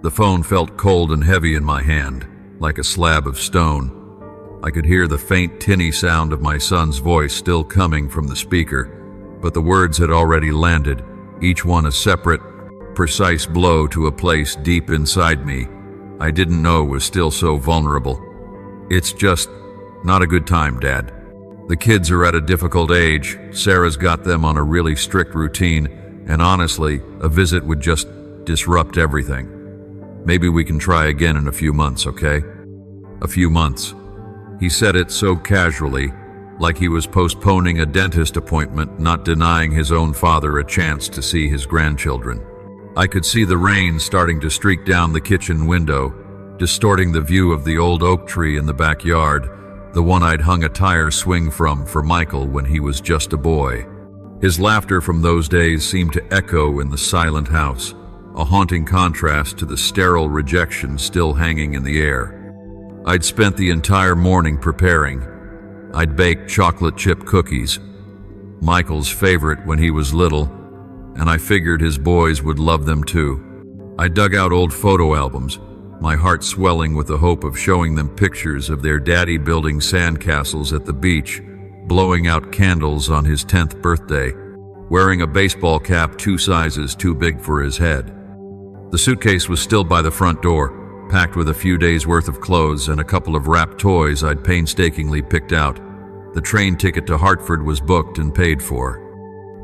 The phone felt cold and heavy in my hand, like a slab of stone. I could hear the faint, tinny sound of my son's voice still coming from the speaker, but the words had already landed, each one a separate, precise blow to a place deep inside me I didn't know was still so vulnerable. "It's just not a good time, Dad. The kids are at a difficult age. Sarah's got them on a really strict routine, and honestly, a visit would just disrupt everything. Maybe we can try again in a few months, okay?" A few months. He said it so casually, like he was postponing a dentist appointment, not denying his own father a chance to see his grandchildren. I could see the rain starting to streak down the kitchen window, distorting the view of the old oak tree in the backyard, the one I'd hung a tire swing from for Michael when he was just a boy. His laughter from those days seemed to echo in the silent house, a haunting contrast to the sterile rejection still hanging in the air. I'd spent the entire morning preparing. I'd baked chocolate chip cookies, Michael's favorite when he was little, and I figured his boys would love them too. I dug out old photo albums, my heart swelling with the hope of showing them pictures of their daddy building sandcastles at the beach, blowing out candles on his 10th birthday, wearing a baseball cap 2 sizes too big for his head. The suitcase was still by the front door, packed with a few days' worth of clothes and a couple of wrapped toys I'd painstakingly picked out. The train ticket to Hartford was booked and paid for.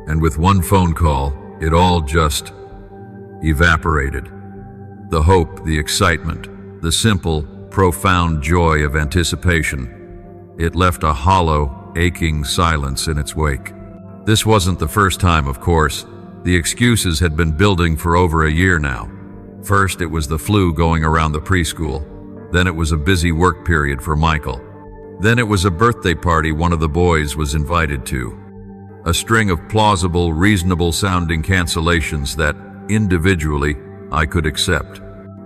And with one phone call, it all just evaporated. The hope, the excitement, the simple, profound joy of anticipation. It left a hollow, aching silence in its wake. This wasn't the first time, of course. The excuses had been building for over a year now. First, it was the flu going around the preschool. Then it was a busy work period for Michael. Then it was a birthday party one of the boys was invited to. A string of plausible, reasonable-sounding cancellations that, individually, I could accept.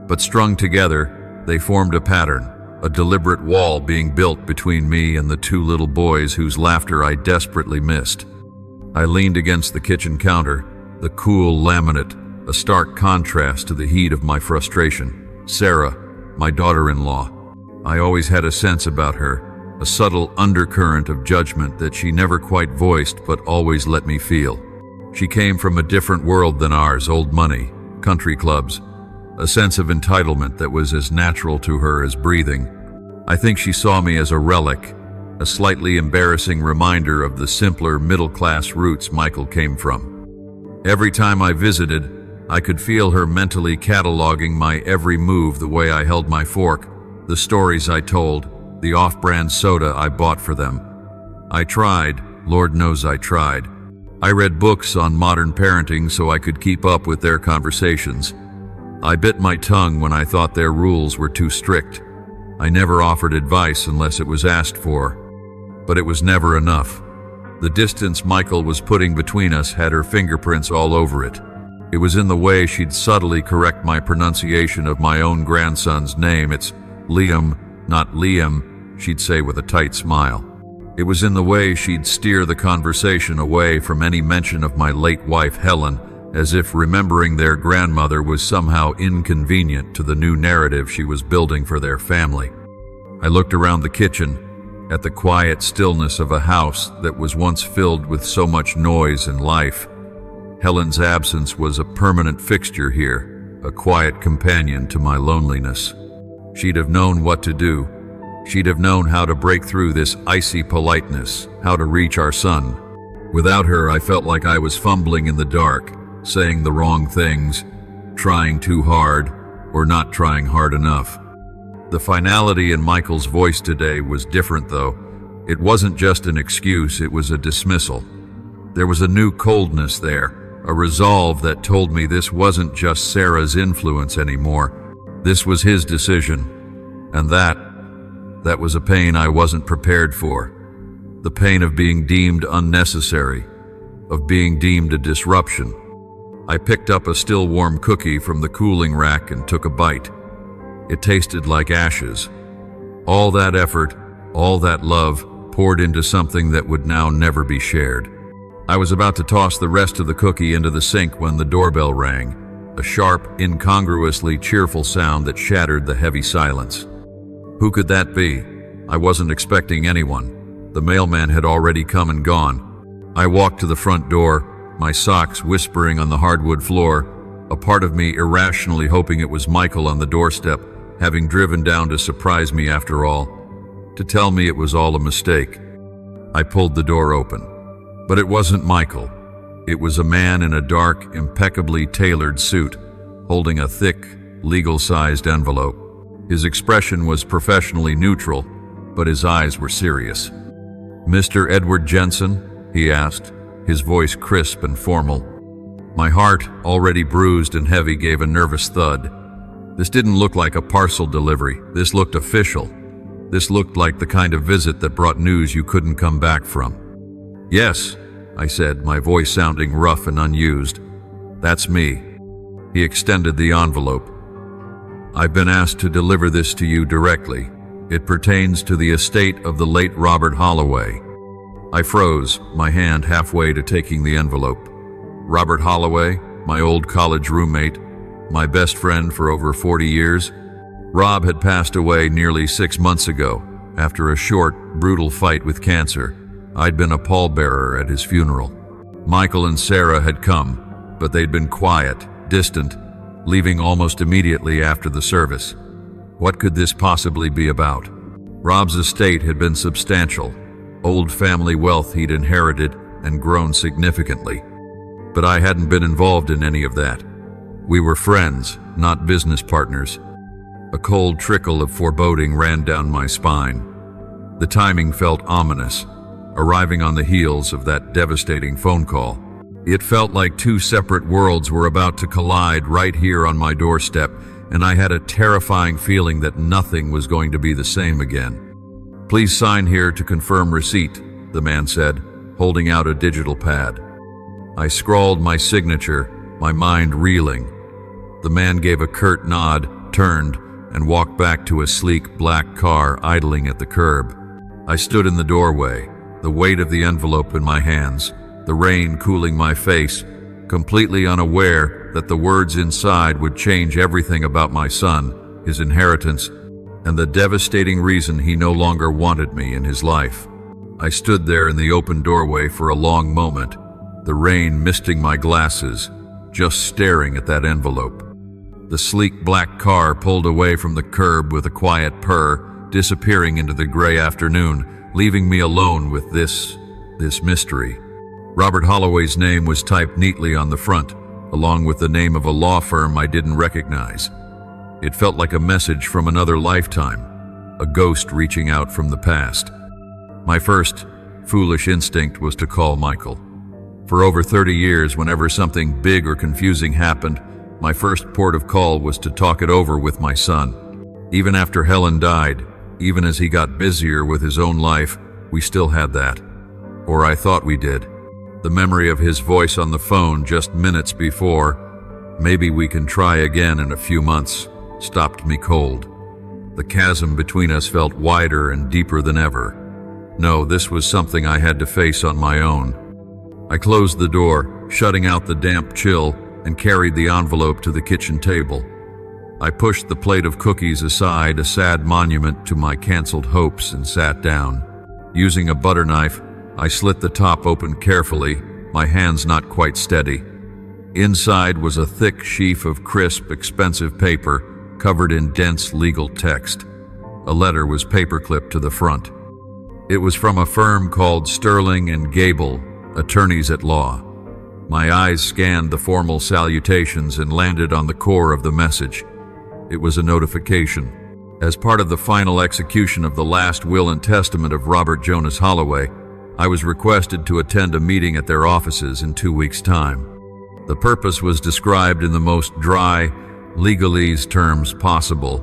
But strung together, they formed a pattern, a deliberate wall being built between me and the 2 little boys whose laughter I desperately missed. I leaned against the kitchen counter, the cool laminate, a stark contrast to the heat of my frustration. Sarah, my daughter-in-law. I always had a sense about her, a subtle undercurrent of judgment that she never quite voiced but always let me feel. She came from a different world than ours, old money, country clubs, a sense of entitlement that was as natural to her as breathing. I think she saw me as a relic, a slightly embarrassing reminder of the simpler middle-class roots Michael came from. Every time I visited, I could feel her mentally cataloging my every move, the way I held my fork, the stories I told, the off-brand soda I bought for them. I tried, Lord knows I tried. I read books on modern parenting so I could keep up with their conversations. I bit my tongue when I thought their rules were too strict. I never offered advice unless it was asked for. But it was never enough. The distance Michael was putting between us had her fingerprints all over it. It was in the way she'd subtly correct my pronunciation of my own grandson's name. "It's Liam, not Liam," she'd say with a tight smile. It was in the way she'd steer the conversation away from any mention of my late wife Helen, as if remembering their grandmother was somehow inconvenient to the new narrative she was building for their family. I looked around the kitchen, at the quiet stillness of a house that was once filled with so much noise and life. Helen's absence was a permanent fixture here, a quiet companion to my loneliness. She'd have known what to do. She'd have known how to break through this icy politeness, how to reach our son. Without her, I felt like I was fumbling in the dark, saying the wrong things, trying too hard, or not trying hard enough. The finality in Michael's voice today was different, though. It wasn't just an excuse, it was a dismissal. There was a new coldness there, a resolve that told me this wasn't just Sarah's influence anymore. This was his decision, and that was a pain I wasn't prepared for. The pain of being deemed unnecessary, of being deemed a disruption. I picked up a still warm cookie from the cooling rack and took a bite. It tasted like ashes. All that effort, all that love, poured into something that would now never be shared. I was about to toss the rest of the cookie into the sink when the doorbell rang. a sharp, incongruously cheerful sound that shattered the heavy silence. Who could that be? I wasn't expecting anyone. The mailman had already come and gone. I walked to the front door, my socks whispering on the hardwood floor, a part of me irrationally hoping it was Michael on the doorstep, having driven down to surprise me after all, to tell me it was all a mistake. I pulled the door open. But it wasn't Michael. It was a man in a dark, impeccably tailored suit, holding a thick, legal-sized envelope. His expression was professionally neutral, but his eyes were serious. "Mr. Edward Jensen?" he asked, his voice crisp and formal. My heart, already bruised and heavy, gave a nervous thud. This didn't look like a parcel delivery. This looked official. This looked like the kind of visit that brought news you couldn't come back from. "Yes," I said, my voice sounding rough and unused. "That's me." He extended the envelope. "I've been asked to deliver this to you directly. It pertains to the estate of the late Robert Holloway." I froze, my hand halfway to taking the envelope. Robert Holloway, my old college roommate, my best friend for over 40 years. Rob had passed away nearly 6 months ago, after a short, brutal fight with cancer. I'd been a pallbearer at his funeral. Michael and Sarah had come, but they'd been quiet, distant, leaving almost immediately after the service. What could this possibly be about? Rob's estate had been substantial, old family wealth he'd inherited and grown significantly. But I hadn't been involved in any of that. We were friends, not business partners. A cold trickle of foreboding ran down my spine. The timing felt ominous, arriving on the heels of that devastating phone call. It felt like two separate worlds were about to collide right here on my doorstep, and I had a terrifying feeling that nothing was going to be the same again. "Please sign here to confirm receipt," the man said, holding out a digital pad. I scrawled my signature, my mind reeling. The man gave a curt nod, turned, and walked back to a sleek black car idling at the curb. I stood in the doorway, the weight of the envelope in my hands, the rain cooling my face, completely unaware that the words inside would change everything about my son, his inheritance, and the devastating reason he no longer wanted me in his life. I stood there in the open doorway for a long moment, the rain misting my glasses, just staring at that envelope. The sleek black car pulled away from the curb with a quiet purr, disappearing into the gray afternoon, leaving me alone with this mystery. Robert Holloway's name was typed neatly on the front, along with the name of a law firm I didn't recognize. It felt like a message from another lifetime, a ghost reaching out from the past. My first foolish instinct was to call Michael. For over 30 years, whenever something big or confusing happened, my first port of call was to talk it over with my son. Even after Helen died, even as he got busier with his own life, we still had that. Or I thought we did. The memory of his voice on the phone just minutes before, "Maybe we can try again in a few months," stopped me cold. The chasm between us felt wider and deeper than ever. No, this was something I had to face on my own. I closed the door, shutting out the damp chill, and carried the envelope to the kitchen table. I pushed the plate of cookies aside, a sad monument to my canceled hopes, and sat down. Using a butter knife, I slit the top open carefully, my hands not quite steady. Inside was a thick sheaf of crisp, expensive paper covered in dense legal text. A letter was paperclipped to the front. It was from a firm called Sterling and Gable, attorneys at law. My eyes scanned the formal salutations and landed on the core of the message. It was a notification. As part of the final execution of the last will and testament of Robert Jonas Holloway, I was requested to attend a meeting at their offices in 2 weeks' time. The purpose was described in the most dry, legalese terms possible.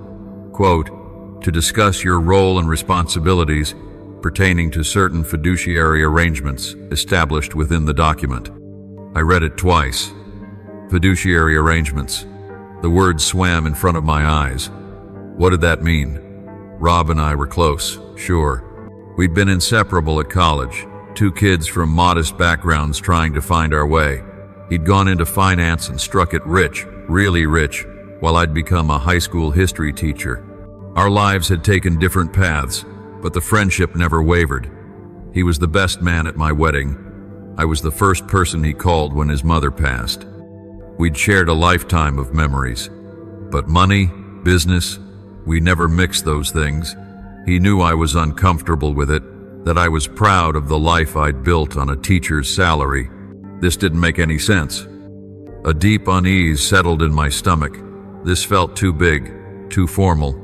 Quote, "To discuss your role and responsibilities pertaining to certain fiduciary arrangements established within the document." I read it twice. Fiduciary arrangements. The words swam in front of my eyes. What did that mean? Rob and I were close, sure. We'd been inseparable at college, two kids from modest backgrounds trying to find our way. He'd gone into finance and struck it rich, really rich, while I'd become a high school history teacher. Our lives had taken different paths, but the friendship never wavered. He was the best man at my wedding. I was the first person he called when his mother passed. We'd shared a lifetime of memories. But money, business, we never mixed those things. He knew I was uncomfortable with it, that I was proud of the life I'd built on a teacher's salary. This didn't make any sense. A deep unease settled in my stomach. This felt too big, too formal,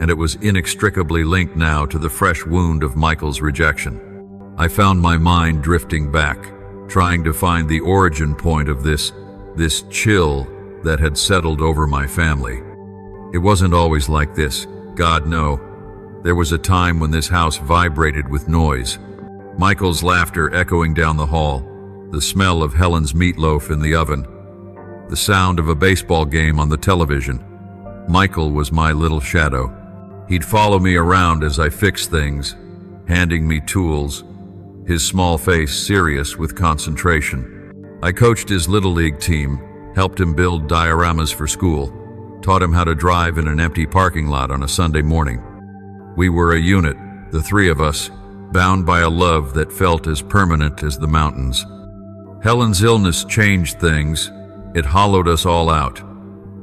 and it was inextricably linked now to the fresh wound of Michael's rejection. I found my mind drifting back, trying to find the origin point of this chill that had settled over my family. It wasn't always like this, God no. There was a time when this house vibrated with noise. Michael's laughter echoing down the hall, the smell of Helen's meatloaf in the oven, the sound of a baseball game on the television. Michael was my little shadow. He'd follow me around as I fixed things, handing me tools, his small face serious with concentration. I coached his Little League team, helped him build dioramas for school, taught him how to drive in an empty parking lot on a Sunday morning. We were a unit, the three of us, bound by a love that felt as permanent as the mountains. Helen's illness changed things. It hollowed us all out.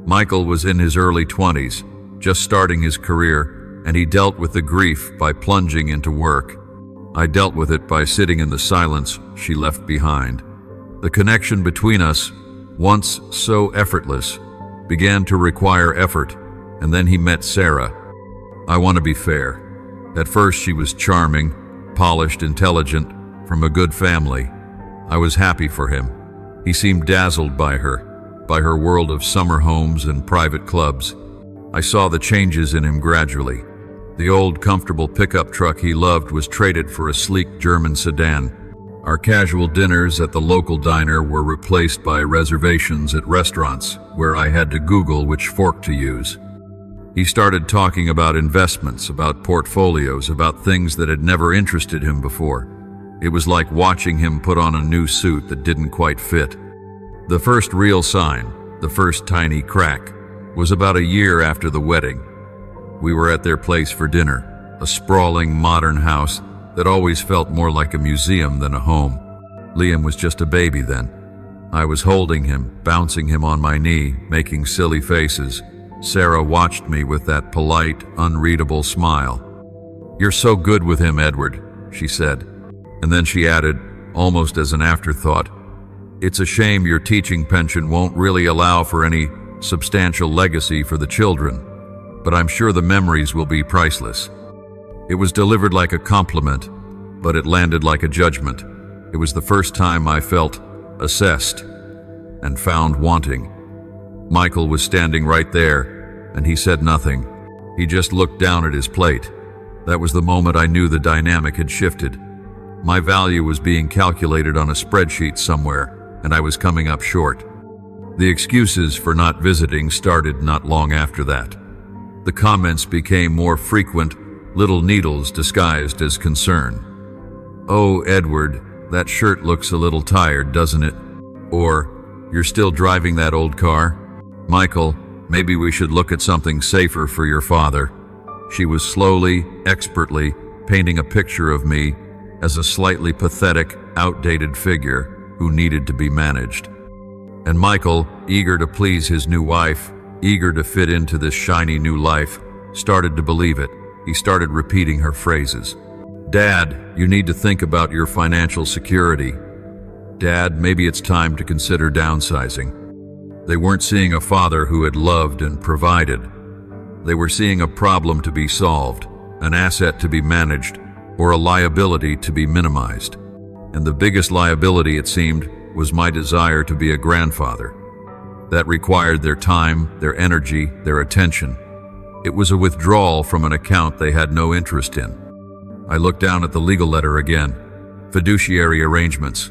Michael was in his early 20s, just starting his career, and he dealt with the grief by plunging into work. I dealt with it by sitting in the silence she left behind. The connection between us, once so effortless, began to require effort, and then he met Sarah. I want to be fair. At first she was charming, polished, intelligent, from a good family. I was happy for him. He seemed dazzled by her world of summer homes and private clubs. I saw the changes in him gradually. The old, comfortable pickup truck he loved was traded for a sleek German sedan. Our casual dinners at the local diner were replaced by reservations at restaurants where I had to Google which fork to use. He started talking about investments, about portfolios, about things that had never interested him before. It was like watching him put on a new suit that didn't quite fit. The first real sign, the first tiny crack, was about a year after the wedding. We were at their place for dinner, a sprawling modern house that always felt more like a museum than a home. Liam was just a baby then. I was holding him, bouncing him on my knee, making silly faces. Sarah watched me with that polite, unreadable smile. "You're so good with him, Edward," she said. And then she added, almost as an afterthought, "It's a shame your teaching pension won't really allow for any substantial legacy for the children, but I'm sure the memories will be priceless." It was delivered like a compliment, but it landed like a judgment. It was the first time I felt assessed and found wanting. Michael was standing right there, and he said nothing. He just looked down at his plate. That was the moment I knew the dynamic had shifted. My value was being calculated on a spreadsheet somewhere, and I was coming up short. The excuses for not visiting started not long after that. The comments became more frequent, little needles disguised as concern. "Oh, Edward, that shirt looks a little tired, doesn't it?" Or, "You're still driving that old car?" "Michael, maybe we should look at something safer for your father." She was slowly, expertly, painting a picture of me as a slightly pathetic, outdated figure who needed to be managed. And Michael, eager to please his new wife, eager to fit into this shiny new life, started to believe it. He started repeating her phrases. "Dad, you need to think about your financial security. Dad, maybe it's time to consider downsizing." They weren't seeing a father who had loved and provided. They were seeing a problem to be solved, an asset to be managed, or a liability to be minimized. And the biggest liability, it seemed, was my desire to be a grandfather. That required their time, their energy, their attention. It was a withdrawal from an account they had no interest in. I looked down at the legal letter again. Fiduciary arrangements.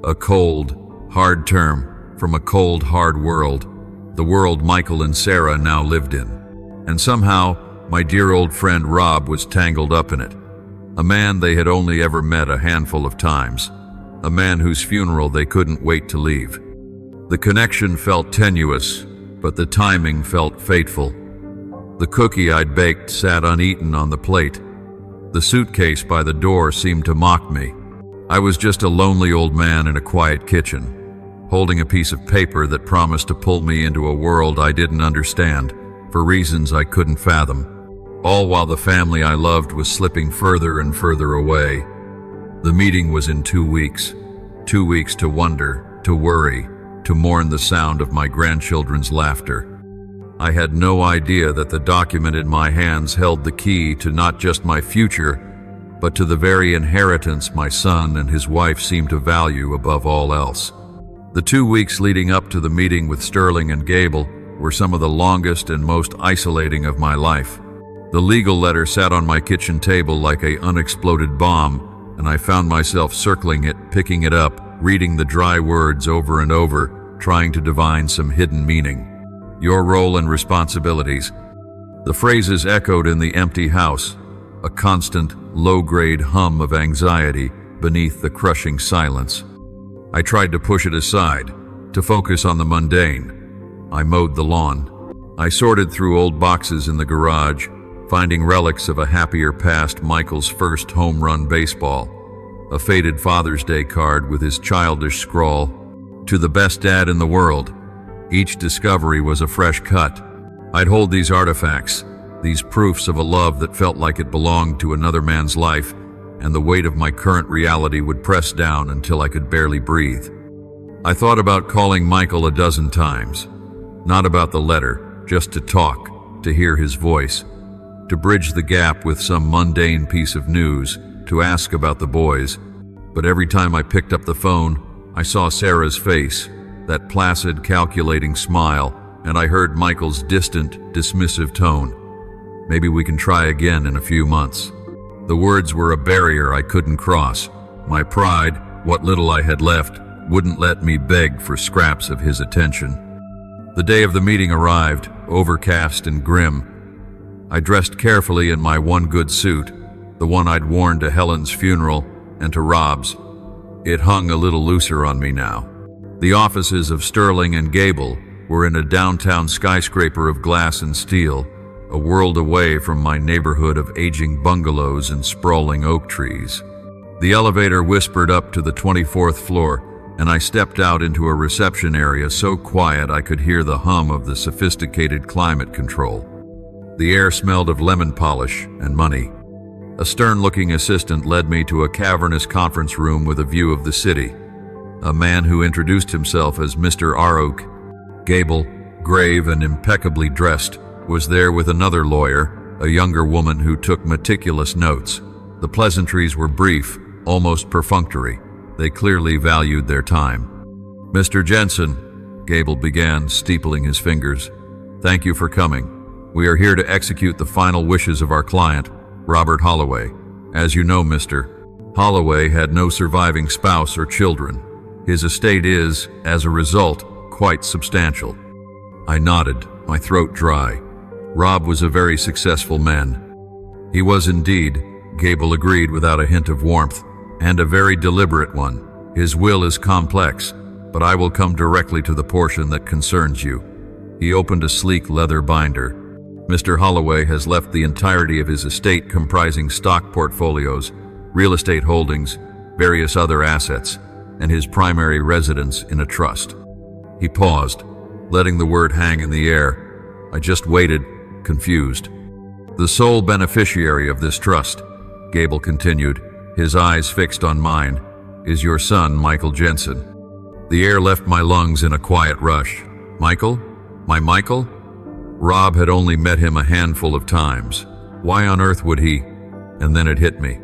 A cold, hard term from a cold, hard world, the world Michael and Sarah now lived in. And somehow, my dear old friend Rob was tangled up in it. A man they had only ever met a handful of times. A man whose funeral they couldn't wait to leave. The connection felt tenuous, but the timing felt fateful. The cookie I'd baked sat uneaten on the plate. The suitcase by the door seemed to mock me. I was just a lonely old man in a quiet kitchen, holding a piece of paper that promised to pull me into a world I didn't understand, for reasons I couldn't fathom, all while the family I loved was slipping further and further away. The meeting was in 2 weeks. 2 weeks to wonder, to worry, to mourn the sound of my grandchildren's laughter. I had no idea that the document in my hands held the key to not just my future, but to the very inheritance my son and his wife seemed to value above all else. The 2 weeks leading up to the meeting with Sterling and Gable were some of the longest and most isolating of my life. The legal letter sat on my kitchen table like an unexploded bomb, and I found myself circling it, picking it up, reading the dry words over and over, trying to divine some hidden meaning. Your role and responsibilities. The phrases echoed in the empty house, a constant, low-grade hum of anxiety beneath the crushing silence. I tried to push it aside, to focus on the mundane. I mowed the lawn. I sorted through old boxes in the garage, finding relics of a happier past, Michael's first home run baseball, a faded Father's Day card with his childish scrawl, "To the best dad in the world." Each discovery was a fresh cut. I'd hold these artifacts, these proofs of a love that felt like it belonged to another man's life, and the weight of my current reality would press down until I could barely breathe. I thought about calling Michael a dozen times, not about the letter, just to talk, to hear his voice, to bridge the gap with some mundane piece of news, to ask about the boys. But every time I picked up the phone, I saw Sarah's face, that placid, calculating smile, and I heard Michael's distant, dismissive tone. "Maybe we can try again in a few months." The words were a barrier I couldn't cross. My pride, what little I had left, wouldn't let me beg for scraps of his attention. The day of the meeting arrived, overcast and grim. I dressed carefully in my one good suit, the one I'd worn to Helen's funeral and to Rob's. It hung a little looser on me now. The offices of Sterling and Gable were in a downtown skyscraper of glass and steel, a world away from my neighborhood of aging bungalows and sprawling oak trees. The elevator whispered up to the 24th floor, and I stepped out into a reception area so quiet I could hear the hum of the sophisticated climate control. The air smelled of lemon polish and money. A stern-looking assistant led me to a cavernous conference room with a view of the city. A man who introduced himself as Mr. Arok, Gable, grave and impeccably dressed, was there with another lawyer, a younger woman who took meticulous notes. The pleasantries were brief, almost perfunctory. They clearly valued their time. "Mr. Jensen," Gable began, steepling his fingers, "thank you for coming. We are here to execute the final wishes of our client, Robert Holloway. As you know, Mr. Holloway had no surviving spouse or children. His estate is, as a result, quite substantial." I nodded, my throat dry. Rob was a very successful man. He was indeed, Gable agreed without a hint of warmth, and a very deliberate one. His will is complex, but I will come directly to the portion that concerns you. He opened a sleek leather binder. Mr. Holloway has left the entirety of his estate comprising stock portfolios, real estate holdings, various other assets, and his primary residence in a trust. He paused, letting the word hang in the air. I just waited, confused. "The sole beneficiary of this trust," Gable continued, his eyes fixed on mine, "is your son, Michael Jensen." The air left my lungs in a quiet rush. Michael? My Michael? Rob had only met him a handful of times. Why on earth would he? And then it hit me.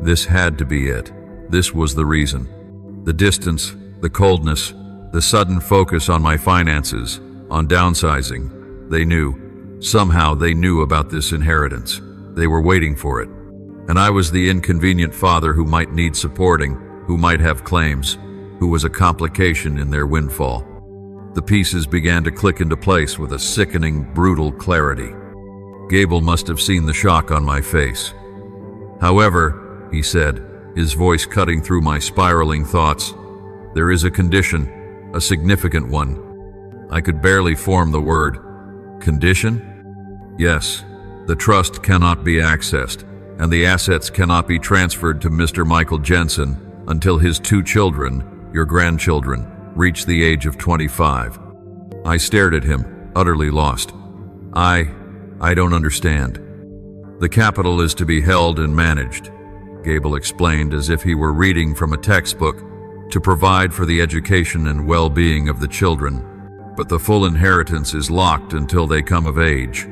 This had to be it. This was the reason. The distance, the coldness, the sudden focus on my finances, on downsizing. They knew. Somehow they knew about this inheritance. They were waiting for it. And I was the inconvenient father who might need supporting, who might have claims, who was a complication in their windfall. The pieces began to click into place with a sickening, brutal clarity. Gable must have seen the shock on my face. "However," he said, his voice cutting through my spiraling thoughts, "there is a condition, a significant one. I could barely form the word. Condition? Yes, the trust cannot be accessed, and the assets cannot be transferred to Mr. Michael Jensen until his 2 children, your grandchildren, reach the age of 25. I stared at him, utterly lost. I don't understand. The capital is to be held and managed, Gable explained as if he were reading from a textbook, to provide for the education and well-being of the children. But the full inheritance is locked until they come of age.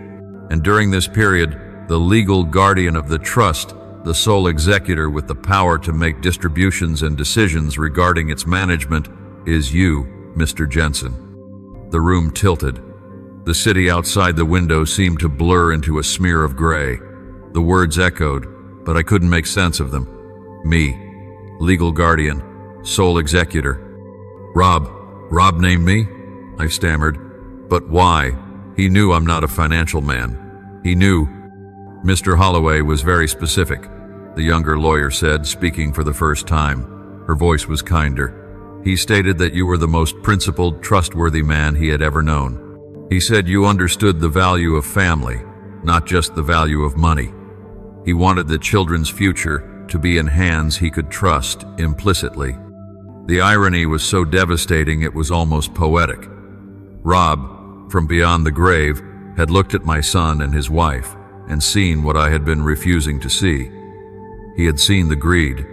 And during this period, the legal guardian of the trust, the sole executor with the power to make distributions and decisions regarding its management, is you, Mr. Jensen. The room tilted. The city outside the window seemed to blur into a smear of gray. The words echoed, but I couldn't make sense of them. Me, legal guardian, sole executor. Rob named me? I stammered. But why? He knew I'm not a financial man. He knew. Mr. Holloway was very specific, the younger lawyer said, speaking for the first time. Her voice was kinder. He stated that you were the most principled, trustworthy man he had ever known. He said you understood the value of family, not just the value of money. He wanted the children's future to be in hands he could trust implicitly. The irony was so devastating it was almost poetic. Rob, from beyond the grave, had looked at my son and his wife and seen what I had been refusing to see. He had seen the greed.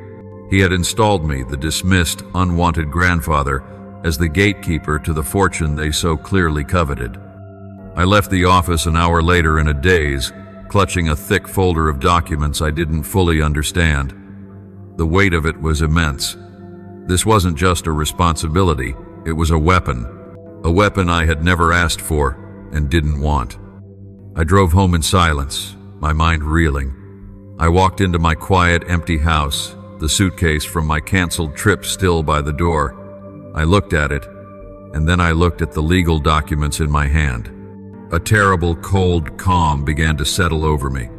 He had installed me, the dismissed, unwanted grandfather, as the gatekeeper to the fortune they so clearly coveted. I left the office an hour later in a daze, clutching a thick folder of documents I didn't fully understand. The weight of it was immense. This wasn't just a responsibility, it was a weapon I had never asked for and didn't want. I drove home in silence, my mind reeling. I walked into my quiet, empty house, the suitcase from my canceled trip still by the door. I looked at it, and then I looked at the legal documents in my hand. A terrible, cold calm began to settle over me.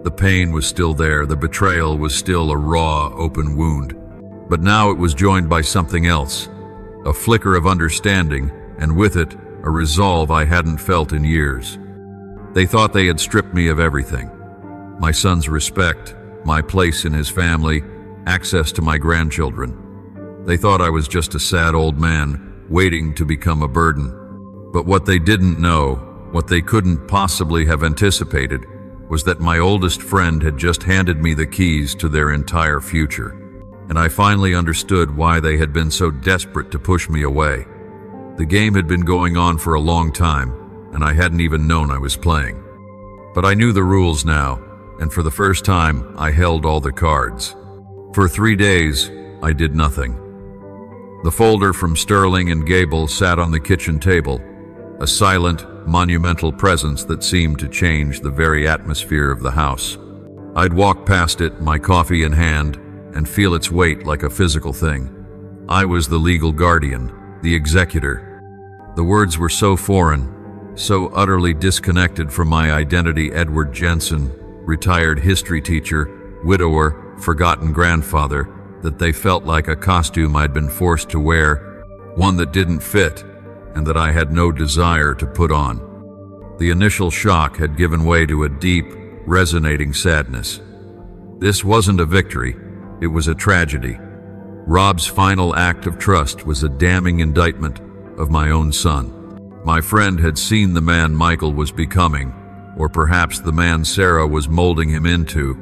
The pain was still there, the betrayal was still a raw, open wound. But now it was joined by something else, a flicker of understanding, and with it, a resolve I hadn't felt in years. They thought they had stripped me of everything. My son's respect, my place in his family, access to my grandchildren. They thought I was just a sad old man, waiting to become a burden. But what they didn't know, what they couldn't possibly have anticipated, was that my oldest friend had just handed me the keys to their entire future. And I finally understood why they had been so desperate to push me away. The game had been going on for a long time, and I hadn't even known I was playing. But I knew the rules now, and for the first time, I held all the cards. For 3 days, I did nothing. The folder from Sterling and Gable sat on the kitchen table, a silent, monumental presence that seemed to change the very atmosphere of the house. I'd walk past it, my coffee in hand, and feel its weight like a physical thing. I was the legal guardian, the executor. The words were so foreign, so utterly disconnected from my identity. Edward Jensen, retired history teacher, widower, forgotten grandfather, that they felt like a costume I'd been forced to wear, one that didn't fit and that I had no desire to put on. The initial shock had given way to a deep, resonating sadness. This wasn't a victory, it was a tragedy. Rob's final act of trust was a damning indictment of my own son. My friend had seen the man Michael was becoming, or perhaps the man Sarah was molding him into,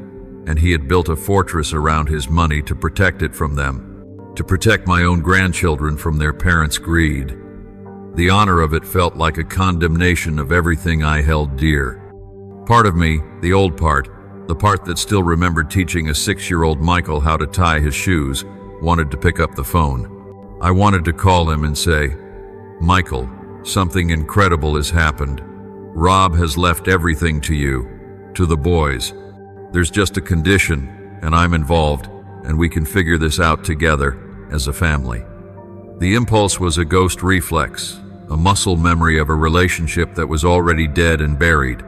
and he had built a fortress around his money to protect it from them, to protect my own grandchildren from their parents' greed. The honor of it felt like a condemnation of everything I held dear. Part of me, the old part, the part that still remembered teaching a 6-year-old Michael how to tie his shoes, wanted to pick up the phone. I wanted to call him and say, "Michael, something incredible has happened. Rob has left everything to you, to the boys. There's just a condition, and I'm involved, and we can figure this out together as a family." The impulse was a ghost reflex, a muscle memory of a relationship that was already dead and buried.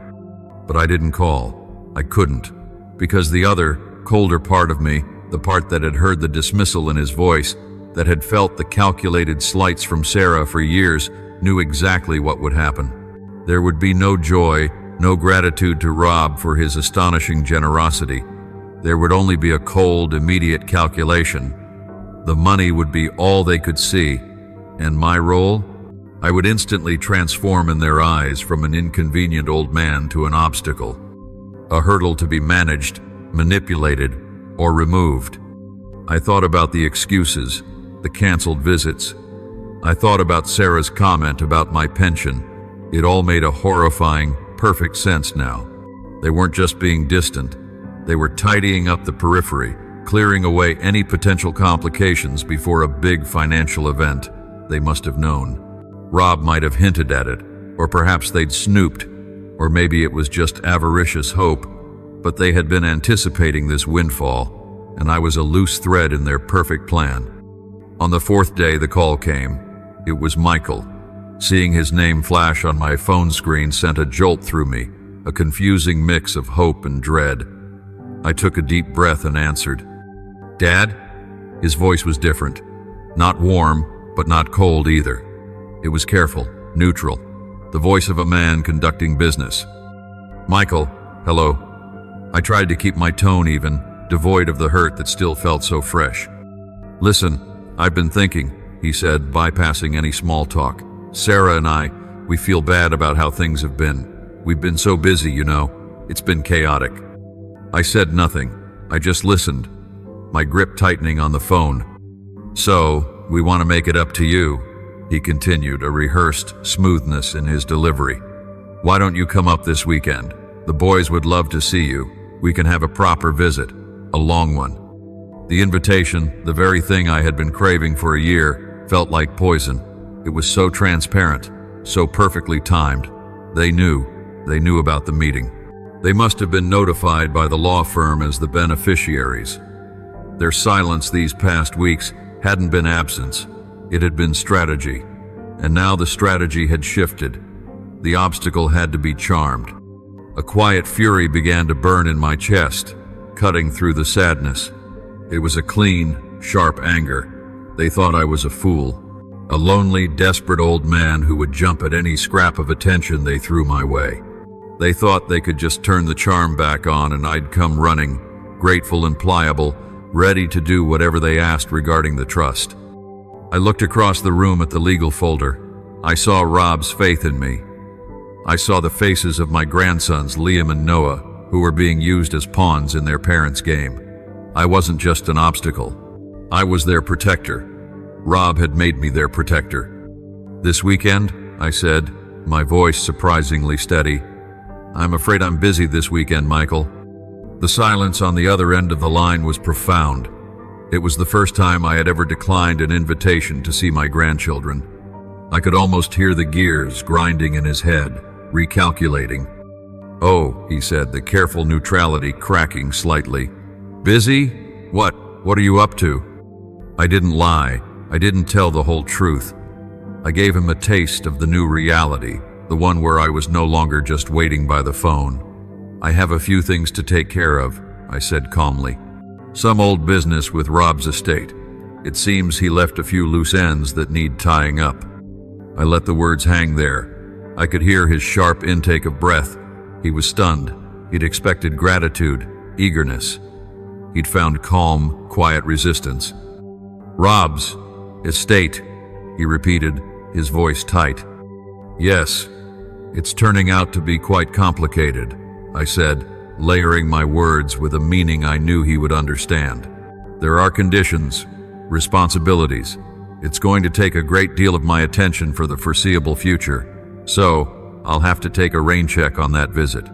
But I didn't call. I couldn't, because the other, colder part of me, the part that had heard the dismissal in his voice, that had felt the calculated slights from Sarah for years, knew exactly what would happen. There would be no joy, no gratitude to Rob for his astonishing generosity. There would only be a cold, immediate calculation. The money would be all they could see, and my role? I would instantly transform in their eyes from an inconvenient old man to an obstacle, a hurdle to be managed, manipulated, or removed. I thought about the excuses, the canceled visits. I thought about Sarah's comment about my pension. It all made a horrifying, perfect sense now. They weren't just being distant. They were tidying up the periphery, clearing away any potential complications before a big financial event. They must have known. Rob might have hinted at it, or perhaps they'd snooped, or maybe it was just avaricious hope, but they had been anticipating this windfall, and I was a loose thread in their perfect plan. On the fourth day, the call came. It was Michael. Seeing his name flash on my phone screen sent a jolt through me, a confusing mix of hope and dread. I took a deep breath and answered. "Dad?" His voice was different. Not warm, but not cold either. It was careful, neutral, the voice of a man conducting business. "Michael, hello." I tried to keep my tone even, devoid of the hurt that still felt so fresh. "Listen, I've been thinking," he said, bypassing any small talk. "Sarah and I, we feel bad about how things have been. We've been so busy, you know. It's been chaotic." I said nothing. I just listened, my grip tightening on the phone. "So, we want to make it up to you," he continued, a rehearsed smoothness in his delivery. "Why don't you come up this weekend? The boys would love to see you. We can have a proper visit, a long one." The invitation, the very thing I had been craving for a year, felt like poison. It was so transparent, so perfectly timed. They knew about the meeting. They must have been notified by the law firm as the beneficiaries. Their silence these past weeks hadn't been absence. It had been strategy. And now the strategy had shifted. The obstacle had to be charmed. A quiet fury began to burn in my chest, cutting through the sadness. It was a clean, sharp anger. They thought I was a fool, a lonely, desperate old man who would jump at any scrap of attention they threw my way. They thought they could just turn the charm back on and I'd come running, grateful and pliable, ready to do whatever they asked regarding the trust. I looked across the room at the legal folder. I saw Rob's faith in me. I saw the faces of my grandsons, Liam and Noah, who were being used as pawns in their parents' game. I wasn't just an obstacle. I was their protector. Rob had made me their protector. "This weekend," I said, my voice surprisingly steady. "I'm afraid I'm busy this weekend, Michael." The silence on the other end of the line was profound. It was the first time I had ever declined an invitation to see my grandchildren. I could almost hear the gears grinding in his head, recalculating. "Oh," he said, the careful neutrality cracking slightly. "Busy? What are you up to?" I didn't lie. I didn't tell the whole truth. I gave him a taste of the new reality, the one where I was no longer just waiting by the phone. "I have a few things to take care of," I said calmly. "Some old business with Rob's estate. It seems he left a few loose ends that need tying up." I let the words hang there. I could hear his sharp intake of breath. He was stunned. He'd expected gratitude, eagerness. He'd found calm, quiet resistance. "Rob's estate," he repeated, his voice tight. "Yes, it's turning out to be quite complicated," I said, layering my words with a meaning I knew he would understand. "There are conditions, responsibilities. It's going to take a great deal of my attention for the foreseeable future, so I'll have to take a rain check on that visit."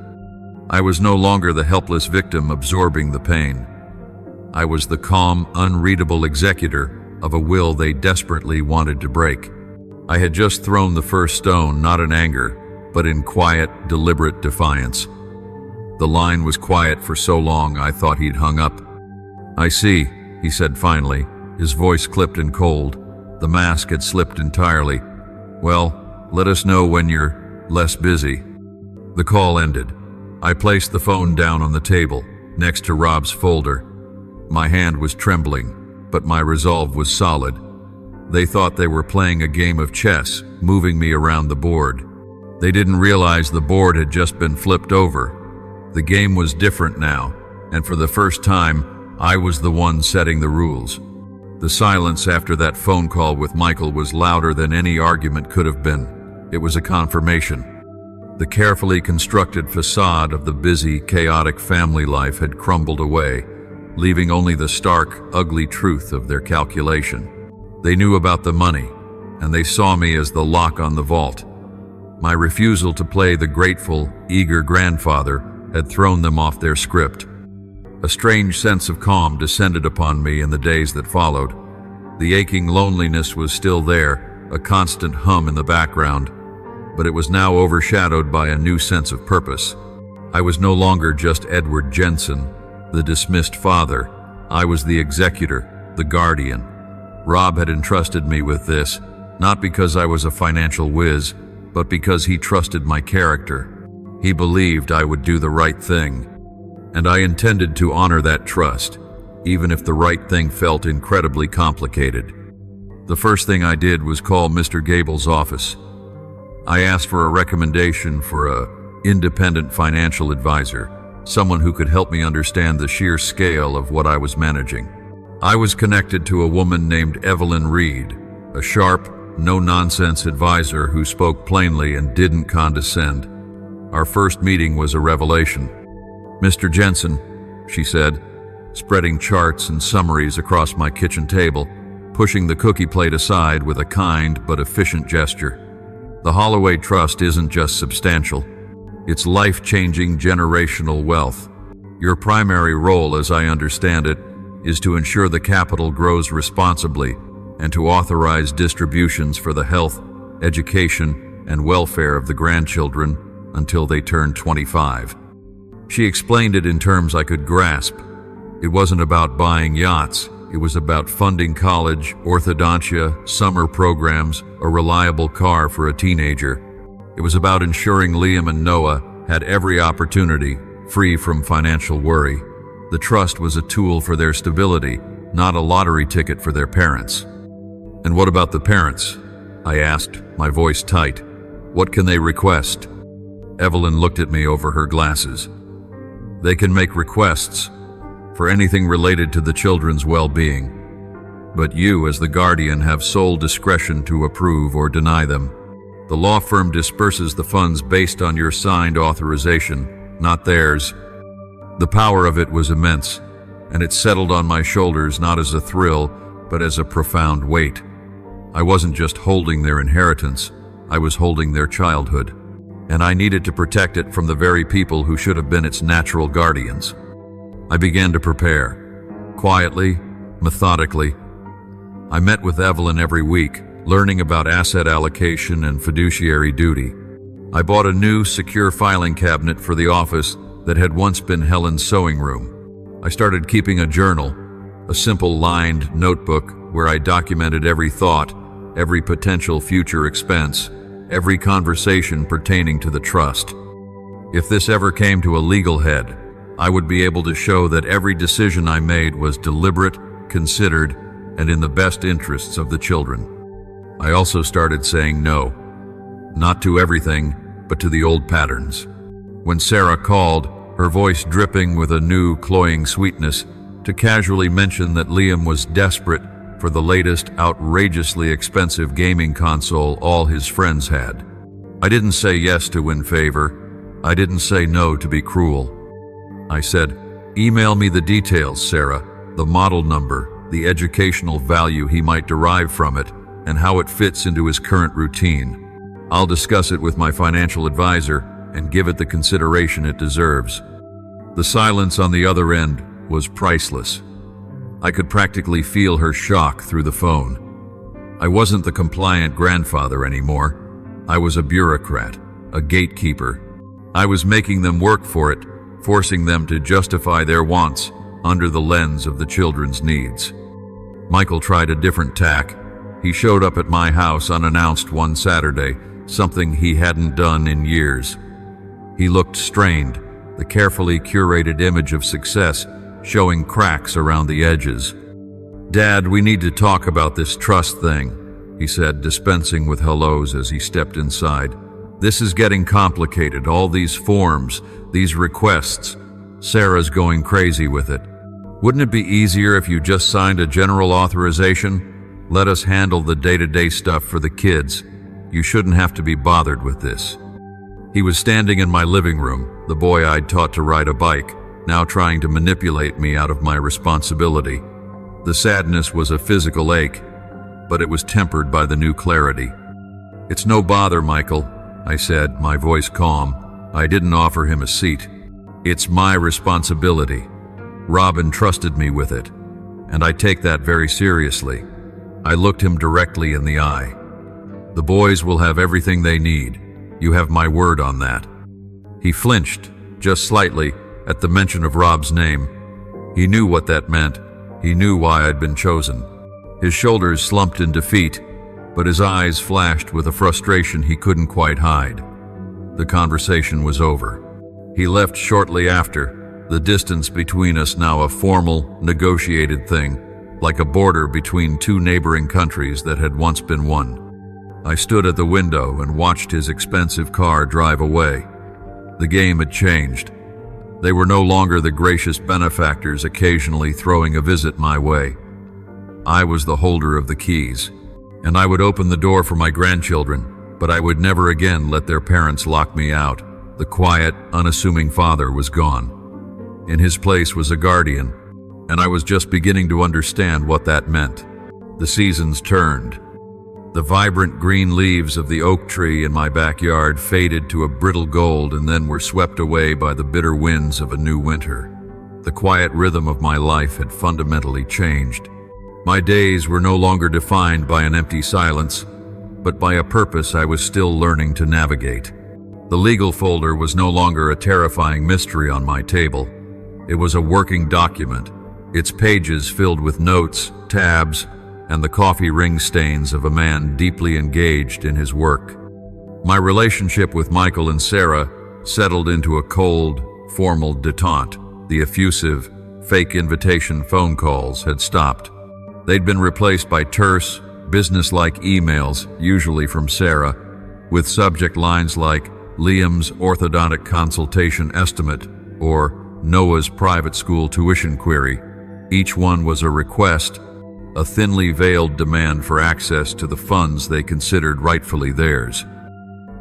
I was no longer the helpless victim absorbing the pain. I was the calm, unreadable executor of a will they desperately wanted to break. I had just thrown the first stone, not in anger, but in quiet, deliberate defiance. The line was quiet for so long I thought he'd hung up. "I see," he said finally, his voice clipped and cold. The mask had slipped entirely. "Well, let us know when you're less busy." The call ended. I placed the phone down on the table, next to Rob's folder. My hand was trembling, but my resolve was solid. They thought they were playing a game of chess, moving me around the board. They didn't realize the board had just been flipped over. The game was different now, and for the first time, I was the one setting the rules. The silence after that phone call with Michael was louder than any argument could have been. It was a confirmation. The carefully constructed facade of the busy, chaotic family life had crumbled away, leaving only the stark, ugly truth of their calculation. They knew about the money, and they saw me as the lock on the vault. My refusal to play the grateful, eager grandfather had thrown them off their script. A strange sense of calm descended upon me in the days that followed. The aching loneliness was still there, a constant hum in the background, but it was now overshadowed by a new sense of purpose. I was no longer just Edward Jensen, the dismissed father. I was the executor, the guardian. Rob had entrusted me with this, not because I was a financial whiz, but because he trusted my character. He believed I would do the right thing, and I intended to honor that trust, even if the right thing felt incredibly complicated. The first thing I did was call Mr. Gable's office. I asked for a recommendation for an independent financial advisor, someone who could help me understand the sheer scale of what I was managing. I was connected to a woman named Evelyn Reed, a sharp, no-nonsense advisor who spoke plainly and didn't condescend. Our first meeting was a revelation. "Mr. Jensen," she said, spreading charts and summaries across my kitchen table, pushing the cookie plate aside with a kind but efficient gesture. "The Holloway Trust isn't just substantial. It's life-changing generational wealth. Your primary role, as I understand it, is to ensure the capital grows responsibly and to authorize distributions for the health, education, and welfare of the grandchildren until they turn 25. She explained it in terms I could grasp. It wasn't about buying yachts. It was about funding college, orthodontia, summer programs, a reliable car for a teenager. It was about ensuring Liam and Noah had every opportunity, free from financial worry. The trust was a tool for their stability, not a lottery ticket for their parents. "And what about the parents?" I asked, my voice tight. "What can they request?" Evelyn looked at me over her glasses. "They can make requests for anything related to the children's well-being. But you, as the guardian, have sole discretion to approve or deny them. The law firm disperses the funds based on your signed authorization, not theirs." The power of it was immense, and it settled on my shoulders not as a thrill, but as a profound weight. I wasn't just holding their inheritance, I was holding their childhood, and I needed to protect it from the very people who should have been its natural guardians. I began to prepare, quietly, methodically. I met with Evelyn every week, learning about asset allocation and fiduciary duty. I bought a new, secure filing cabinet for the office that had once been Helen's sewing room. I started keeping a journal, a simple lined notebook where I documented every thought, every potential future expense, every conversation pertaining to the trust. If this ever came to a legal head, I would be able to show that every decision I made was deliberate, considered, and in the best interests of the children. I also started saying no, not to everything, but to the old patterns. When Sarah called, her voice dripping with a new, cloying sweetness, to casually mention that Liam was desperate for the latest, outrageously expensive gaming console all his friends had. I didn't say yes to win favor. I didn't say no to be cruel. I said, "Email me the details, Sarah, the model number, the educational value he might derive from it, and how it fits into his current routine. I'll discuss it with my financial advisor and give it the consideration it deserves." The silence on the other end was priceless. I could practically feel her shock through the phone. I wasn't the compliant grandfather anymore. I was a bureaucrat, a gatekeeper. I was making them work for it, forcing them to justify their wants under the lens of the children's needs. Michael tried a different tack. He showed up at my house unannounced one Saturday, something he hadn't done in years. He looked strained, the carefully curated image of success showing cracks around the edges. "Dad, we need to talk about this trust thing," he said, dispensing with hellos as he stepped inside. "This is getting complicated, all these forms, these requests. Sarah's going crazy with it. Wouldn't it be easier if you just signed a general authorization? Let us handle the day-to-day stuff for the kids. You shouldn't have to be bothered with this." He was standing in my living room, the boy I'd taught to ride a bike, now trying to manipulate me out of my responsibility. The sadness was a physical ache, but it was tempered by the new clarity. "It's no bother, Michael," I said, my voice calm. I didn't offer him a seat. "It's my responsibility. Rob entrusted me with it, and I take that very seriously." I looked him directly in the eye. "The boys will have everything they need. You have my word on that." He flinched, just slightly, at the mention of Rob's name. He knew what that meant. He knew why I'd been chosen. His shoulders slumped in defeat, but his eyes flashed with a frustration he couldn't quite hide. The conversation was over. He left shortly after, the distance between us now a formal, negotiated thing, like a border between two neighboring countries that had once been one. I stood at the window and watched his expensive car drive away. The game had changed. They were no longer the gracious benefactors occasionally throwing a visit my way. I was the holder of the keys, and I would open the door for my grandchildren, but I would never again let their parents lock me out. The quiet, unassuming father was gone. In his place was a guardian, and I was just beginning to understand what that meant. The seasons turned. The vibrant green leaves of the oak tree in my backyard faded to a brittle gold and then were swept away by the bitter winds of a new winter. The quiet rhythm of my life had fundamentally changed. My days were no longer defined by an empty silence, but by a purpose I was still learning to navigate. The legal folder was no longer a terrifying mystery on my table. It was a working document, its pages filled with notes, tabs, and the coffee ring stains of a man deeply engaged in his work. My relationship with Michael and Sarah settled into a cold, formal detente. The effusive, fake invitation phone calls had stopped. They'd been replaced by terse, businesslike emails, usually from Sarah, with subject lines like Liam's orthodontic consultation estimate or Noah's private school tuition query. Each one was a request, a thinly veiled demand for access to the funds they considered rightfully theirs.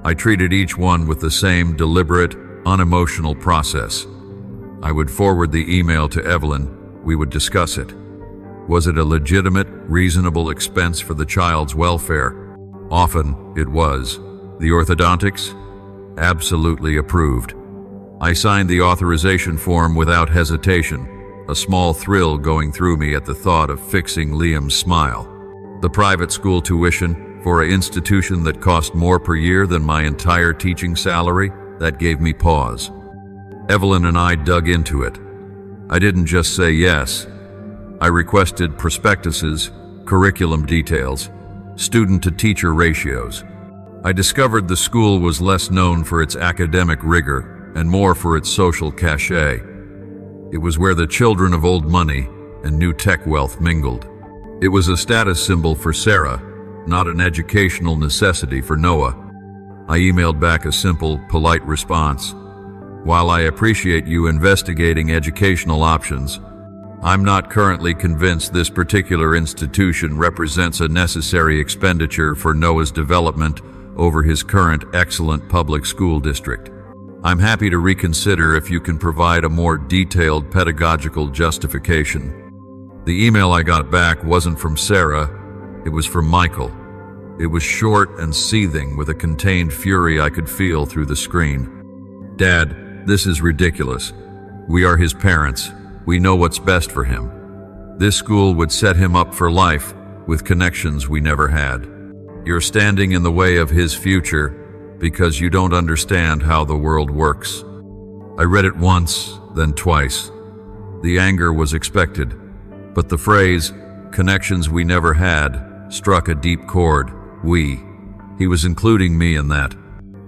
I treated each one with the same deliberate, unemotional process. I would forward the email to Evelyn. We would discuss it. Was it a legitimate, reasonable expense for the child's welfare? Often it was. The orthodontics? Absolutely approved. I signed the authorization form without hesitation, a small thrill going through me at the thought of fixing Liam's smile. The private school tuition for an institution that cost more per year than my entire teaching salary, that gave me pause. Evelyn and I dug into it. I didn't just say yes. I requested prospectuses, curriculum details, student-to-teacher ratios. I discovered the school was less known for its academic rigor and more for its social cachet. It was where the children of old money and new tech wealth mingled. It was a status symbol for Sarah, not an educational necessity for Noah. I emailed back a simple, polite response. While I appreciate you investigating educational options, I'm not currently convinced this particular institution represents a necessary expenditure for Noah's development over his current excellent public school district. I'm happy to reconsider if you can provide a more detailed pedagogical justification. The email I got back wasn't from Sarah, it was from Michael. It was short and seething with a contained fury I could feel through the screen. "Dad, this is ridiculous. We are his parents. We know what's best for him. This school would set him up for life with connections we never had. You're standing in the way of his future because you don't understand how the world works." I read it once, then twice. The anger was expected, but the phrase, "connections we never had," struck a deep chord. We. He was including me in that.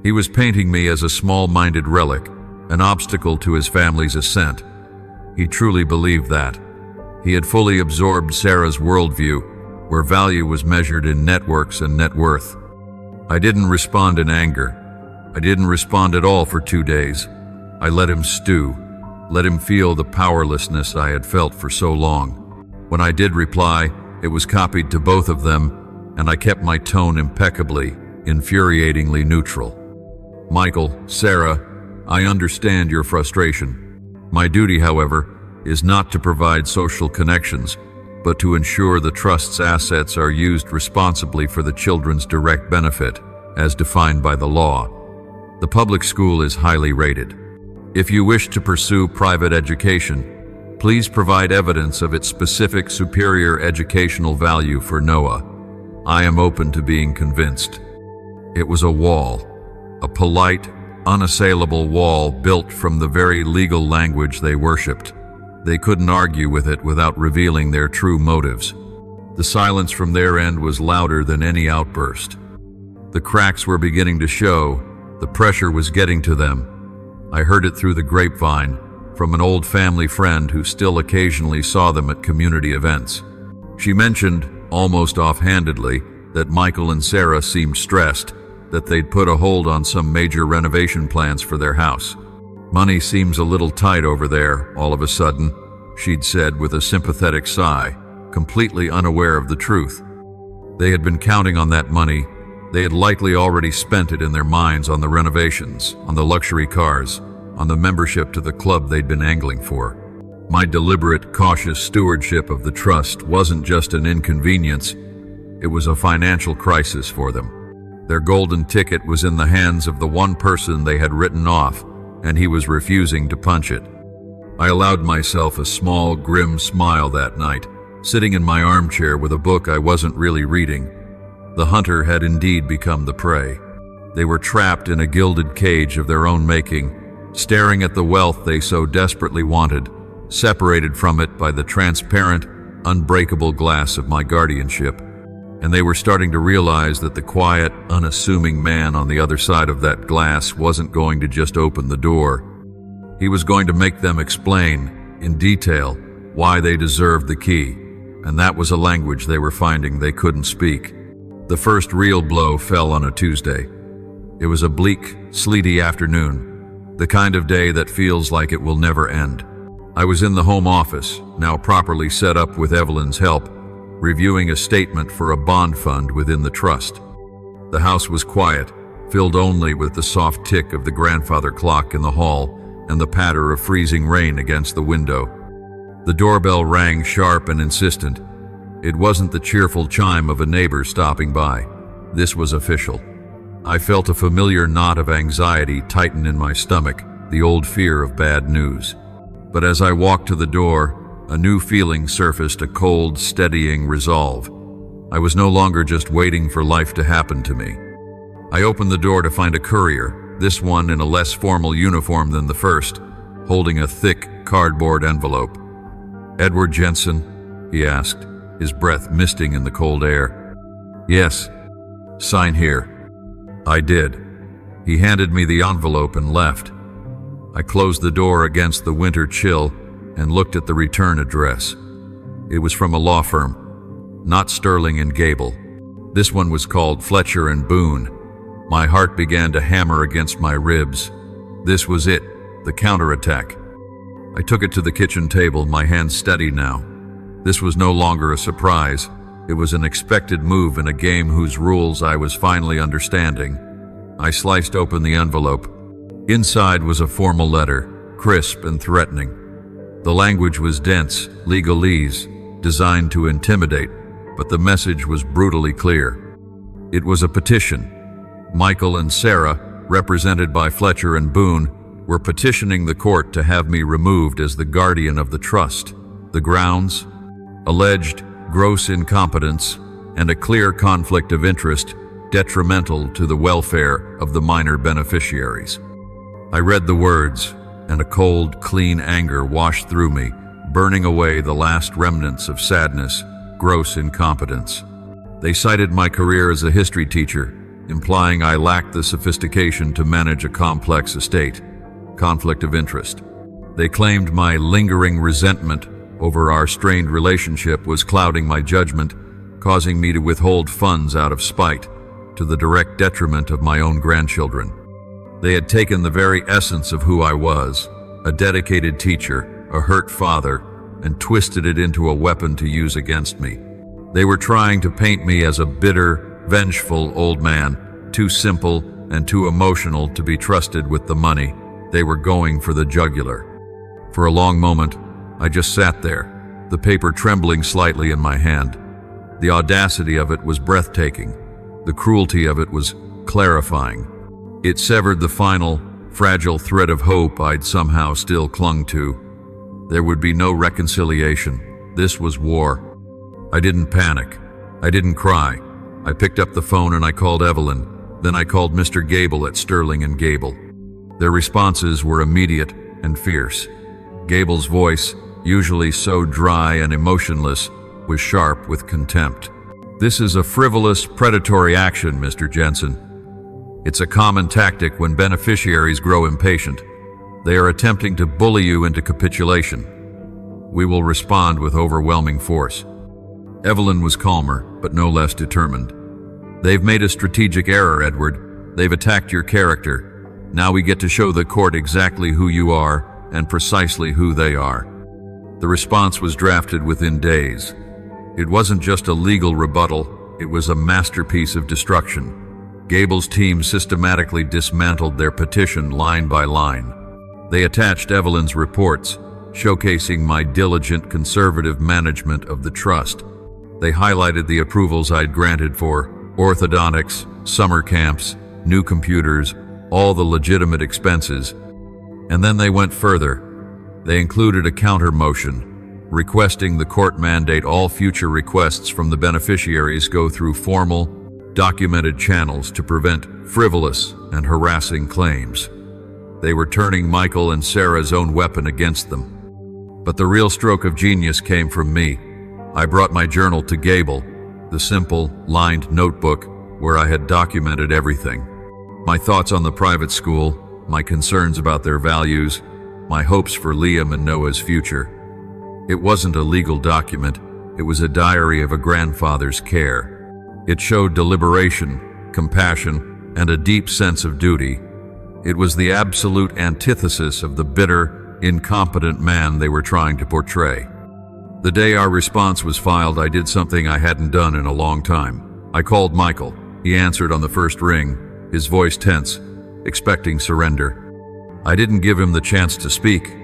He was painting me as a small-minded relic, an obstacle to his family's ascent. He truly believed that. He had fully absorbed Sarah's worldview, where value was measured in networks and net worth. I didn't respond in anger. I didn't respond at all for 2 days. I let him stew, let him feel the powerlessness I had felt for so long. When I did reply, it was copied to both of them, and I kept my tone impeccably, infuriatingly neutral. Michael, Sarah, I understand your frustration. My duty, however, is not to provide social connections, but to ensure the trust's assets are used responsibly for the children's direct benefit, as defined by the law. The public school is highly rated. If you wish to pursue private education, please provide evidence of its specific superior educational value for Noah. I am open to being convinced. It was a wall, a polite, unassailable wall built from the very legal language they worshipped. They couldn't argue with it without revealing their true motives. The silence from their end was louder than any outburst. The cracks were beginning to show. The pressure was getting to them. I heard it through the grapevine, from an old family friend who still occasionally saw them at community events. She mentioned, almost offhandedly, that Michael and Sarah seemed stressed, that they'd put a hold on some major renovation plans for their house. Money seems a little tight over there, all of a sudden, she'd said with a sympathetic sigh, completely unaware of the truth. They had been counting on that money. They had likely already spent it in their minds on the renovations, on the luxury cars, on the membership to the club they'd been angling for. My deliberate, cautious stewardship of the trust wasn't just an inconvenience, it was a financial crisis for them. Their golden ticket was in the hands of the one person they had written off, and he was refusing to punch it. I allowed myself a small, grim smile that night, sitting in my armchair with a book I wasn't really reading. The hunter had indeed become the prey. They were trapped in a gilded cage of their own making, staring at the wealth they so desperately wanted, separated from it by the transparent, unbreakable glass of my guardianship. And they were starting to realize that the quiet, unassuming man on the other side of that glass wasn't going to just open the door. He was going to make them explain, in detail, why they deserved the key, and that was a language they were finding they couldn't speak. The first real blow fell on a Tuesday. It was a bleak, sleety afternoon, the kind of day that feels like it will never end. I was in the home office, now properly set up with Evelyn's help, reviewing a statement for a bond fund within the trust. The house was quiet, filled only with the soft tick of the grandfather clock in the hall and the patter of freezing rain against the window. The doorbell rang sharp and insistent. It wasn't the cheerful chime of a neighbor stopping by. This was official. I felt a familiar knot of anxiety tighten in my stomach, the old fear of bad news. But as I walked to the door, a new feeling surfaced, a cold, steadying resolve. I was no longer just waiting for life to happen to me. I opened the door to find a courier, this one in a less formal uniform than the first, holding a thick cardboard envelope. "Edward Jensen?" he asked, his breath misting in the cold air. "Yes. Sign here." I did. He handed me the envelope and left. I closed the door against the winter chill and looked at the return address. It was from a law firm, not Sterling and Gable. This one was called Fletcher and Boone. My heart began to hammer against my ribs. This was it, the counterattack. I took it to the kitchen table, my hands steady now. This was no longer a surprise. It was an expected move in a game whose rules I was finally understanding. I sliced open the envelope. Inside was a formal letter, crisp and threatening. The language was dense, legalese, designed to intimidate, but the message was brutally clear. It was a petition. Michael and Sarah, represented by Fletcher and Boone, were petitioning the court to have me removed as the guardian of the trust. The grounds? Alleged gross incompetence and a clear conflict of interest detrimental to the welfare of the minor beneficiaries. I read the words, and a cold, clean anger washed through me, burning away the last remnants of sadness, gross incompetence. They cited my career as a history teacher, implying I lacked the sophistication to manage a complex estate. Conflict of interest. They claimed my lingering resentment over our strained relationship was clouding my judgment, causing me to withhold funds out of spite, to the direct detriment of my own grandchildren. They had taken the very essence of who I was, a dedicated teacher, a hurt father, and twisted it into a weapon to use against me. They were trying to paint me as a bitter, vengeful old man, too simple and too emotional to be trusted with the money. They were going for the jugular. For a long moment, I just sat there, the paper trembling slightly in my hand. The audacity of it was breathtaking. The cruelty of it was clarifying. It severed the final, fragile thread of hope I'd somehow still clung to. There would be no reconciliation. This was war. I didn't panic. I didn't cry. I picked up the phone and I called Evelyn. Then I called Mr. Gable at Sterling & Gable. Their responses were immediate and fierce. Gable's voice, usually so dry and emotionless, was sharp with contempt. "This is a frivolous, predatory action, Mr. Jensen. It's a common tactic when beneficiaries grow impatient. They are attempting to bully you into capitulation. We will respond with overwhelming force." Evelyn was calmer, but no less determined. "They've made a strategic error, Edward. They've attacked your character. Now we get to show the court exactly who you are and precisely who they are." The response was drafted within days. It wasn't just a legal rebuttal, it was a masterpiece of destruction. Gable's team systematically dismantled their petition line by line. They attached Evelyn's reports, showcasing my diligent conservative management of the trust. They highlighted the approvals I'd granted for orthodontics, summer camps, new computers, all the legitimate expenses. And then they went further. They included a counter motion, requesting the court mandate all future requests from the beneficiaries go through formal, documented channels to prevent frivolous and harassing claims. They were turning Michael and Sarah's own weapon against them. But the real stroke of genius came from me. I brought my journal to Gable, the simple, lined notebook where I had documented everything. My thoughts on the private school, my concerns about their values, my hopes for Liam and Noah's future. It wasn't a legal document, it was a diary of a grandfather's care. It showed deliberation, compassion, and a deep sense of duty. It was the absolute antithesis of the bitter, incompetent man they were trying to portray. The day our response was filed, I did something I hadn't done in a long time. I called Michael. He answered on the first ring, his voice tense, expecting surrender. I didn't give him the chance to speak.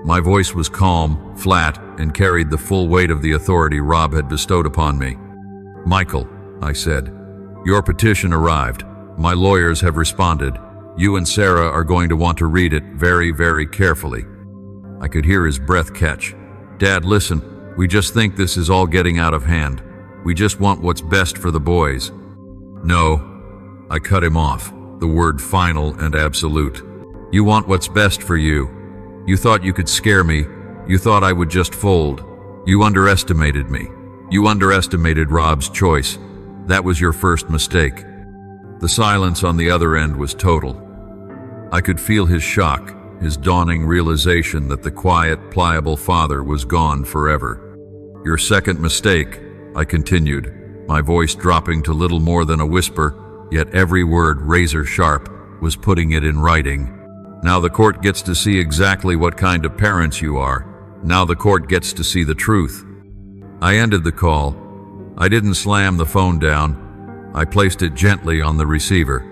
My voice was calm, flat, and carried the full weight of the authority Rob had bestowed upon me. "Michael," I said, "your petition arrived. My lawyers have responded. You and Sarah are going to want to read it very, very carefully." I could hear his breath catch. "Dad, listen, we just think this is all getting out of hand. We just want what's best for the boys." "No," I cut him off, the word final and absolute. "You want what's best for you. You thought you could scare me. You thought I would just fold. You underestimated me. You underestimated Rob's choice. That was your first mistake." The silence on the other end was total. I could feel his shock, his dawning realization that the quiet, pliable father was gone forever. "Your second mistake," I continued, my voice dropping to little more than a whisper, yet every word razor sharp, was putting it in writing. "Now the court gets to see exactly what kind of parents you are. Now the court gets to see the truth." I ended the call. I didn't slam the phone down. I placed it gently on the receiver.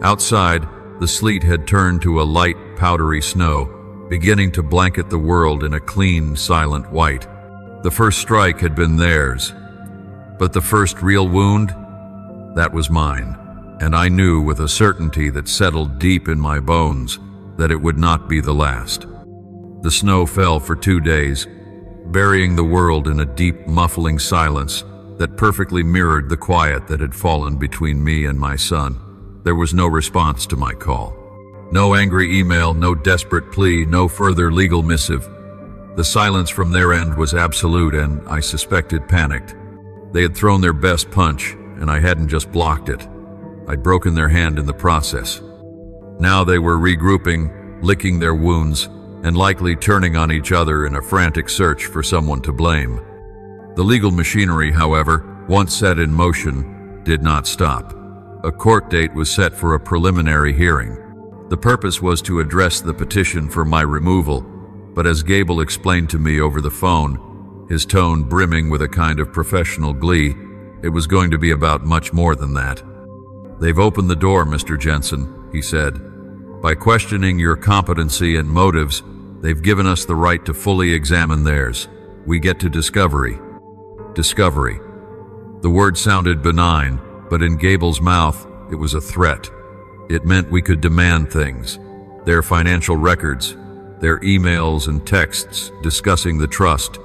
Outside, the sleet had turned to a light, powdery snow, beginning to blanket the world in a clean, silent white. The first strike had been theirs. But the first real wound? That was mine. And I knew with a certainty that settled deep in my bones that it would not be the last. The snow fell for 2 days, burying the world in a deep, muffling silence that perfectly mirrored the quiet that had fallen between me and my son. There was no response to my call. No angry email, no desperate plea, no further legal missive. The silence from their end was absolute and, I suspected, panicked. They had thrown their best punch, and I hadn't just blocked it. I'd broken their hand in the process. Now they were regrouping, licking their wounds, and likely turning on each other in a frantic search for someone to blame. The legal machinery, however, once set in motion, did not stop. A court date was set for a preliminary hearing. The purpose was to address the petition for my removal, but as Gable explained to me over the phone, his tone brimming with a kind of professional glee, it was going to be about much more than that. "They've opened the door, Mr. Jensen," he said. "By questioning your competency and motives, they've given us the right to fully examine theirs. We get to discovery." Discovery. The word sounded benign, but in Gable's mouth, it was a threat. It meant we could demand things: their financial records, their emails and texts discussing the trust,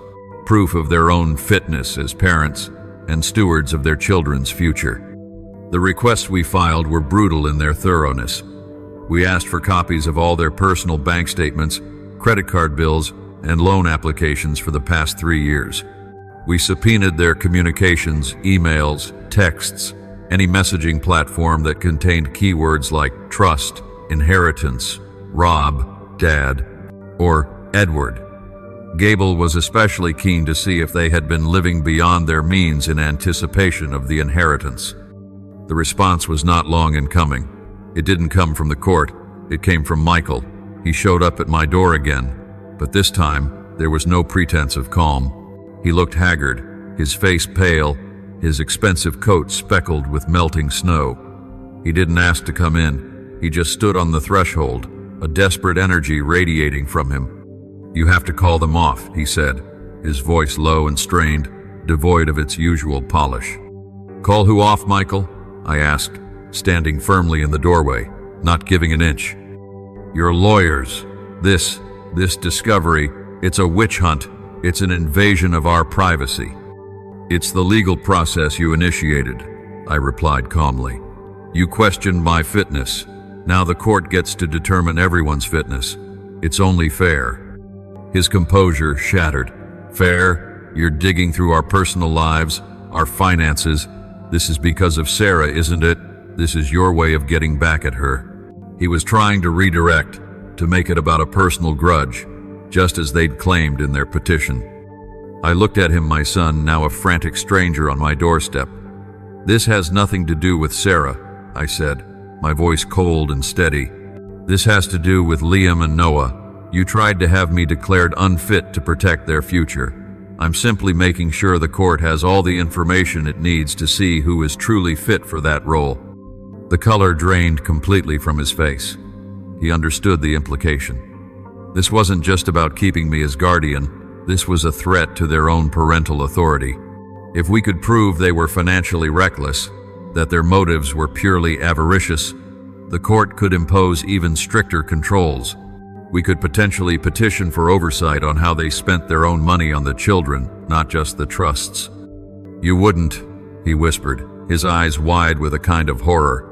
proof of their own fitness as parents and stewards of their children's future. The requests we filed were brutal in their thoroughness. We asked for copies of all their personal bank statements, credit card bills, and loan applications for the past 3 years. We subpoenaed their communications, emails, texts, any messaging platform that contained keywords like trust, inheritance, Rob, Dad, or Edward. Gable was especially keen to see if they had been living beyond their means in anticipation of the inheritance. The response was not long in coming. It didn't come from the court, it came from Michael. He showed up at my door again, but this time there was no pretense of calm. He looked haggard, his face pale, his expensive coat speckled with melting snow. He didn't ask to come in, he just stood on the threshold, a desperate energy radiating from him. "You have to call them off," he said, his voice low and strained, devoid of its usual polish. "Call who off, Michael?" I asked, standing firmly in the doorway, not giving an inch. "Your lawyers. This discovery, it's a witch hunt. It's an invasion of our privacy." "It's the legal process you initiated," I replied calmly. "You questioned my fitness. Now the court gets to determine everyone's fitness. It's only fair." His composure shattered. "Fair? You're digging through our personal lives, our finances. This is because of Sarah, isn't it? This is your way of getting back at her." He was trying to redirect, to make it about a personal grudge, just as they'd claimed in their petition. I looked at him, my son, now a frantic stranger on my doorstep. "This has nothing to do with Sarah," I said, my voice cold and steady. "This has to do with Liam and Noah. You tried to have me declared unfit to protect their future. I'm simply making sure the court has all the information it needs to see who is truly fit for that role." The color drained completely from his face. He understood the implication. This wasn't just about keeping me as guardian. This was a threat to their own parental authority. If we could prove they were financially reckless, that their motives were purely avaricious, the court could impose even stricter controls. We could potentially petition for oversight on how they spent their own money on the children, not just the trusts. "You wouldn't," he whispered, his eyes wide with a kind of horror.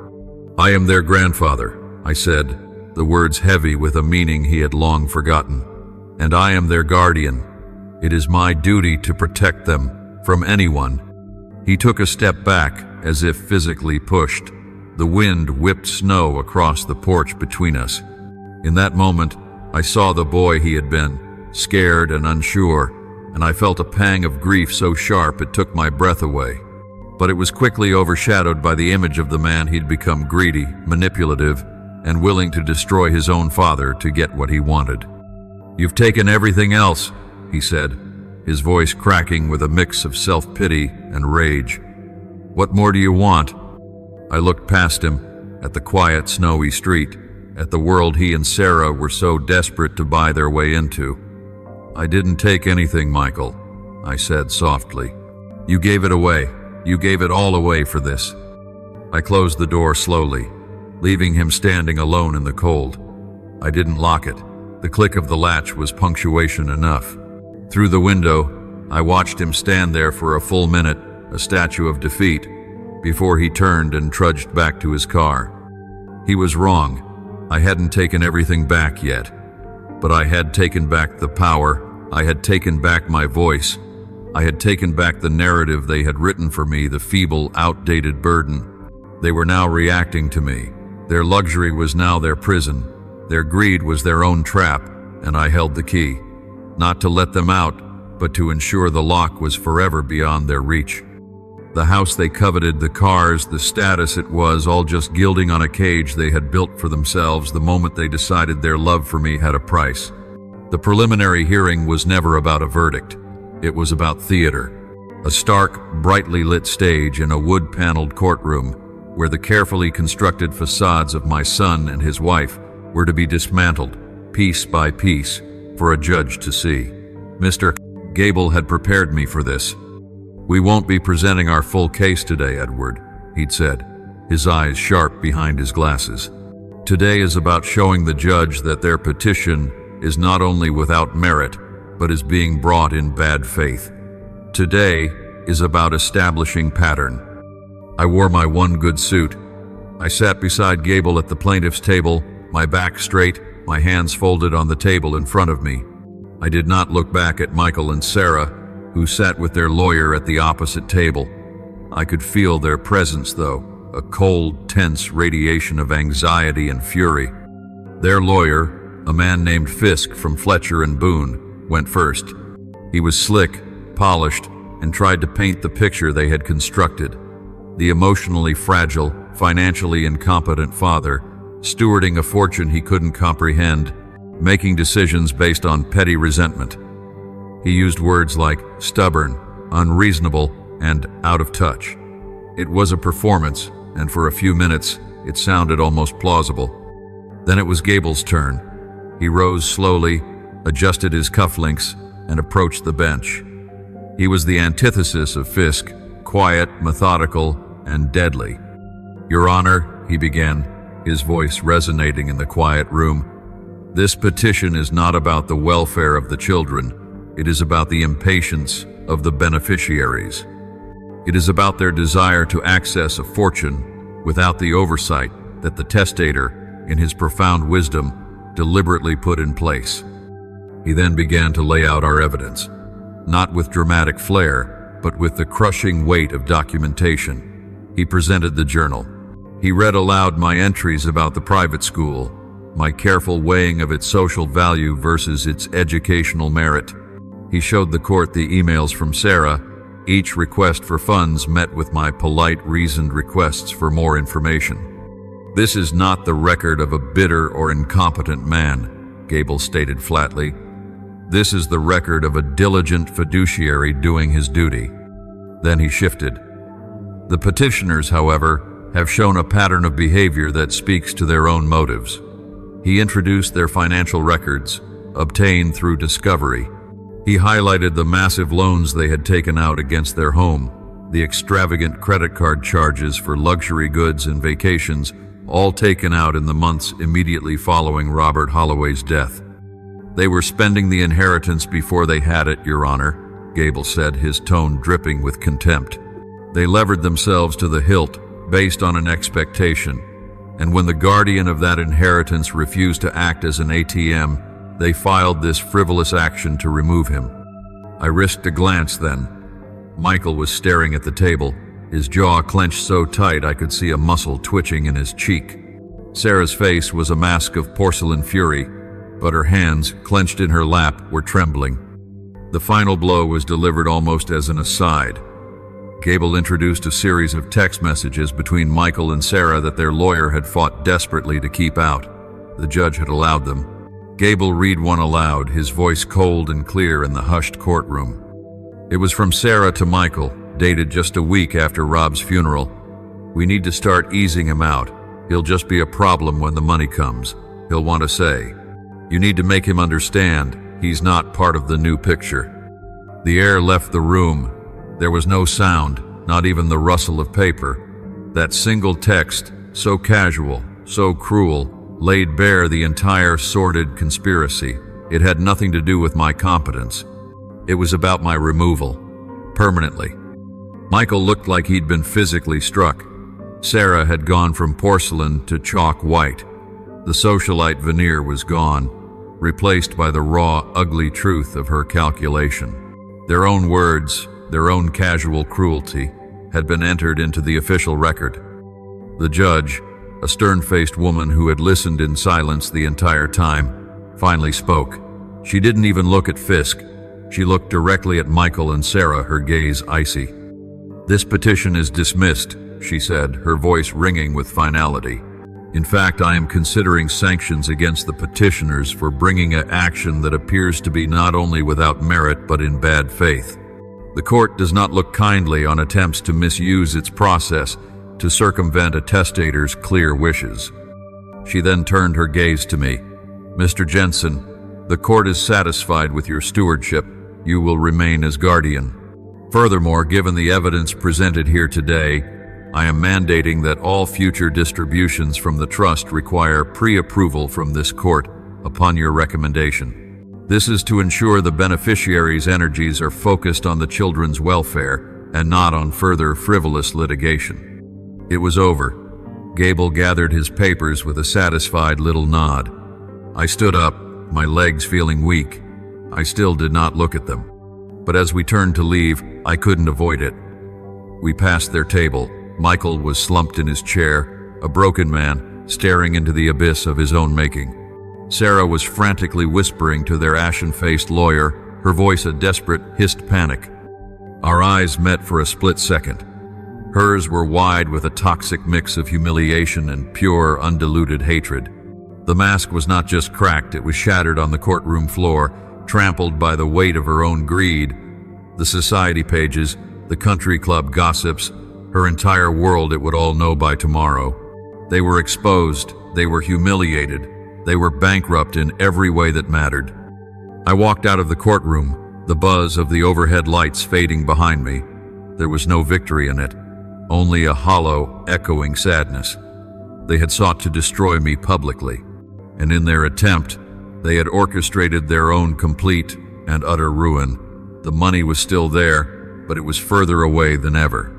"I am their grandfather," I said, the words heavy with a meaning he had long forgotten. "And I am their guardian. It is my duty to protect them from anyone." He took a step back, as if physically pushed. The wind whipped snow across the porch between us. In that moment, I saw the boy he had been, scared and unsure, and I felt a pang of grief so sharp it took my breath away. But it was quickly overshadowed by the image of the man he'd become, greedy, manipulative, and willing to destroy his own father to get what he wanted. "You've taken everything else," he said, his voice cracking with a mix of self-pity and rage. "What more do you want?" I looked past him, at the quiet, snowy street, at the world he and Sarah were so desperate to buy their way into. "I didn't take anything, Michael," I said softly. "You gave it away. You gave it all away for this." I closed the door slowly, leaving him standing alone in the cold. I didn't lock it. The click of the latch was punctuation enough. Through the window, I watched him stand there for a full minute, a statue of defeat, before he turned and trudged back to his car. He was wrong. I hadn't taken everything back yet, but I had taken back the power. I had taken back my voice. I had taken back the narrative they had written for me, the feeble, outdated burden. They were now reacting to me. Their luxury was now their prison. Their greed was their own trap, and I held the key, not to let them out, but to ensure the lock was forever beyond their reach. The house they coveted, the cars, the status it was, all just gilding on a cage they had built for themselves the moment they decided their love for me had a price. The preliminary hearing was never about a verdict. It was about theater. A stark, brightly lit stage in a wood-paneled courtroom where the carefully constructed facades of my son and his wife were to be dismantled, piece by piece, for a judge to see. Mr. Gable had prepared me for this. "We won't be presenting our full case today, Edward," he'd said, his eyes sharp behind his glasses. "Today is about showing the judge that their petition is not only without merit, but is being brought in bad faith. Today is about establishing pattern." I wore my one good suit. I sat beside Gable at the plaintiff's table, my back straight, my hands folded on the table in front of me. I did not look back at Michael and Sarah, who sat with their lawyer at the opposite table. I could feel their presence, though, a cold, tense radiation of anxiety and fury. Their lawyer, a man named Fisk from Fletcher and Boone, went first. He was slick, polished, and tried to paint the picture they had constructed. The emotionally fragile, financially incompetent father, stewarding a fortune he couldn't comprehend, making decisions based on petty resentment. He used words like stubborn, unreasonable, and out of touch. It was a performance, and for a few minutes, it sounded almost plausible. Then it was Gable's turn. He rose slowly, adjusted his cufflinks, and approached the bench. He was the antithesis of Fisk, quiet, methodical, and deadly. "Your Honor," he began, his voice resonating in the quiet room, "this petition is not about the welfare of the children. It is about the impatience of the beneficiaries. It is about their desire to access a fortune without the oversight that the testator, in his profound wisdom, deliberately put in place." He then began to lay out our evidence, not with dramatic flair, but with the crushing weight of documentation. He presented the journal. He read aloud my entries about the private school, my careful weighing of its social value versus its educational merit. He showed the court the emails from Sarah. Each request for funds met with my polite, reasoned requests for more information. "This is not the record of a bitter or incompetent man," Gable stated flatly. "This is the record of a diligent fiduciary doing his duty." Then he shifted. "The petitioners, however, have shown a pattern of behavior that speaks to their own motives." He introduced their financial records, obtained through discovery. He highlighted the massive loans they had taken out against their home, the extravagant credit card charges for luxury goods and vacations, all taken out in the months immediately following Robert Holloway's death. "They were spending the inheritance before they had it, Your Honor," Gable said, his tone dripping with contempt. "They levered themselves to the hilt based on an expectation, and when the guardian of that inheritance refused to act as an ATM, they filed this frivolous action to remove him." I risked a glance then. Michael was staring at the table, his jaw clenched so tight I could see a muscle twitching in his cheek. Sarah's face was a mask of porcelain fury, but her hands, clenched in her lap, were trembling. The final blow was delivered almost as an aside. Gable introduced a series of text messages between Michael and Sarah that their lawyer had fought desperately to keep out. The judge had allowed them. Gable read one aloud, his voice cold and clear in the hushed courtroom. It was from Sarah to Michael, dated just a week after Rob's funeral. "We need to start easing him out. He'll just be a problem when the money comes. He'll want to say. You need to make him understand he's not part of the new picture." The air left the room. There was no sound, not even the rustle of paper. That single text, so casual, so cruel, laid bare the entire sordid conspiracy. It had nothing to do with my competence. It was about my removal, permanently. Michael looked like he'd been physically struck. Sarah had gone from porcelain to chalk white. The socialite veneer was gone, replaced by the raw, ugly truth of her calculation. Their own words, their own casual cruelty, had been entered into the official record. The judge, a stern-faced woman who had listened in silence the entire time, finally spoke. She didn't even look at Fisk. She looked directly at Michael and Sarah, her gaze icy. "This petition is dismissed," she said, her voice ringing with finality. "In fact, I am considering sanctions against the petitioners for bringing an action that appears to be not only without merit but in bad faith. The court does not look kindly on attempts to misuse its process to circumvent a testator's clear wishes." She then turned her gaze to me. "Mr. Jensen, the court is satisfied with your stewardship. You will remain as guardian. Furthermore, given the evidence presented here today, I am mandating that all future distributions from the trust require pre-approval from this court upon your recommendation. This is to ensure the beneficiaries' energies are focused on the children's welfare and not on further frivolous litigation." It was over. Gable gathered his papers with a satisfied little nod. I stood up, my legs feeling weak. I still did not look at them. But as we turned to leave, I couldn't avoid it. We passed their table. Michael was slumped in his chair, a broken man, staring into the abyss of his own making. Sarah was frantically whispering to their ashen-faced lawyer, her voice a desperate, hissed panic. Our eyes met for a split second. Hers were wide with a toxic mix of humiliation and pure, undiluted hatred. The mask was not just cracked, it was shattered on the courtroom floor, trampled by the weight of her own greed. The society pages, the country club gossips, her entire world it would all know by tomorrow. They were exposed, they were humiliated, they were bankrupt in every way that mattered. I walked out of the courtroom, the buzz of the overhead lights fading behind me. There was no victory in it, only a hollow, echoing sadness. They had sought to destroy me publicly, and in their attempt, they had orchestrated their own complete and utter ruin. The money was still there, but it was further away than ever.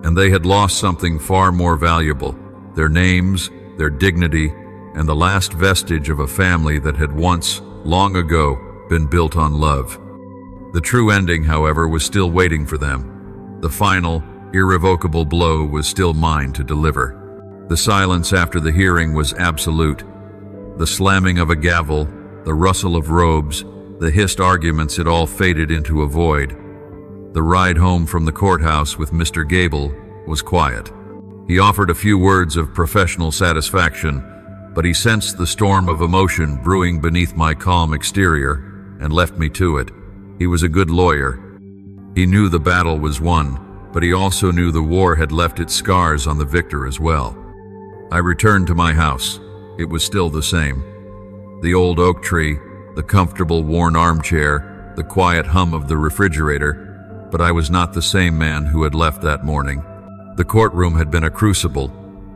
And they had lost something far more valuable, their names, their dignity, and the last vestige of a family that had once, long ago, been built on love. The true ending, however, was still waiting for them. The final, irrevocable blow was still mine to deliver. The silence after the hearing was absolute. The slamming of a gavel, the rustle of robes, the hissed arguments, it all faded into a void. The ride home from the courthouse with Mr. Gable was quiet. He offered a few words of professional satisfaction, but he sensed the storm of emotion brewing beneath my calm exterior and left me to it. He was a good lawyer. He knew the battle was won, but he also knew the war had left its scars on the victor as well. I returned to my house. It was still the same. The old oak tree, the comfortable worn armchair, the quiet hum of the refrigerator, but I was not the same man who had left that morning. The courtroom had been a crucible,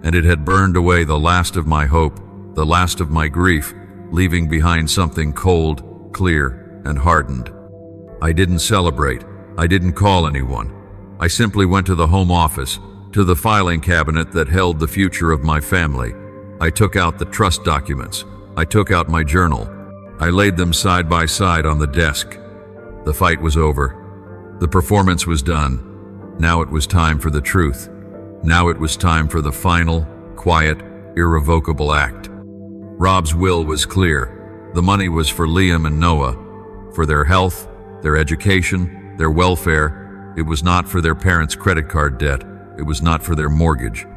and it had burned away the last of my hope, the last of my grief, leaving behind something cold, clear, and hardened. I didn't celebrate. I didn't call anyone. I simply went to the home office, to the filing cabinet that held the future of my family. I took out the trust documents. I took out my journal. I laid them side by side on the desk. The fight was over. The performance was done. Now it was time for the truth. Now it was time for the final, quiet, irrevocable act. Rob's will was clear. The money was for Liam and Noah, for their health, their education, their welfare. It was not for their parents' credit card debt. It was not for their mortgage.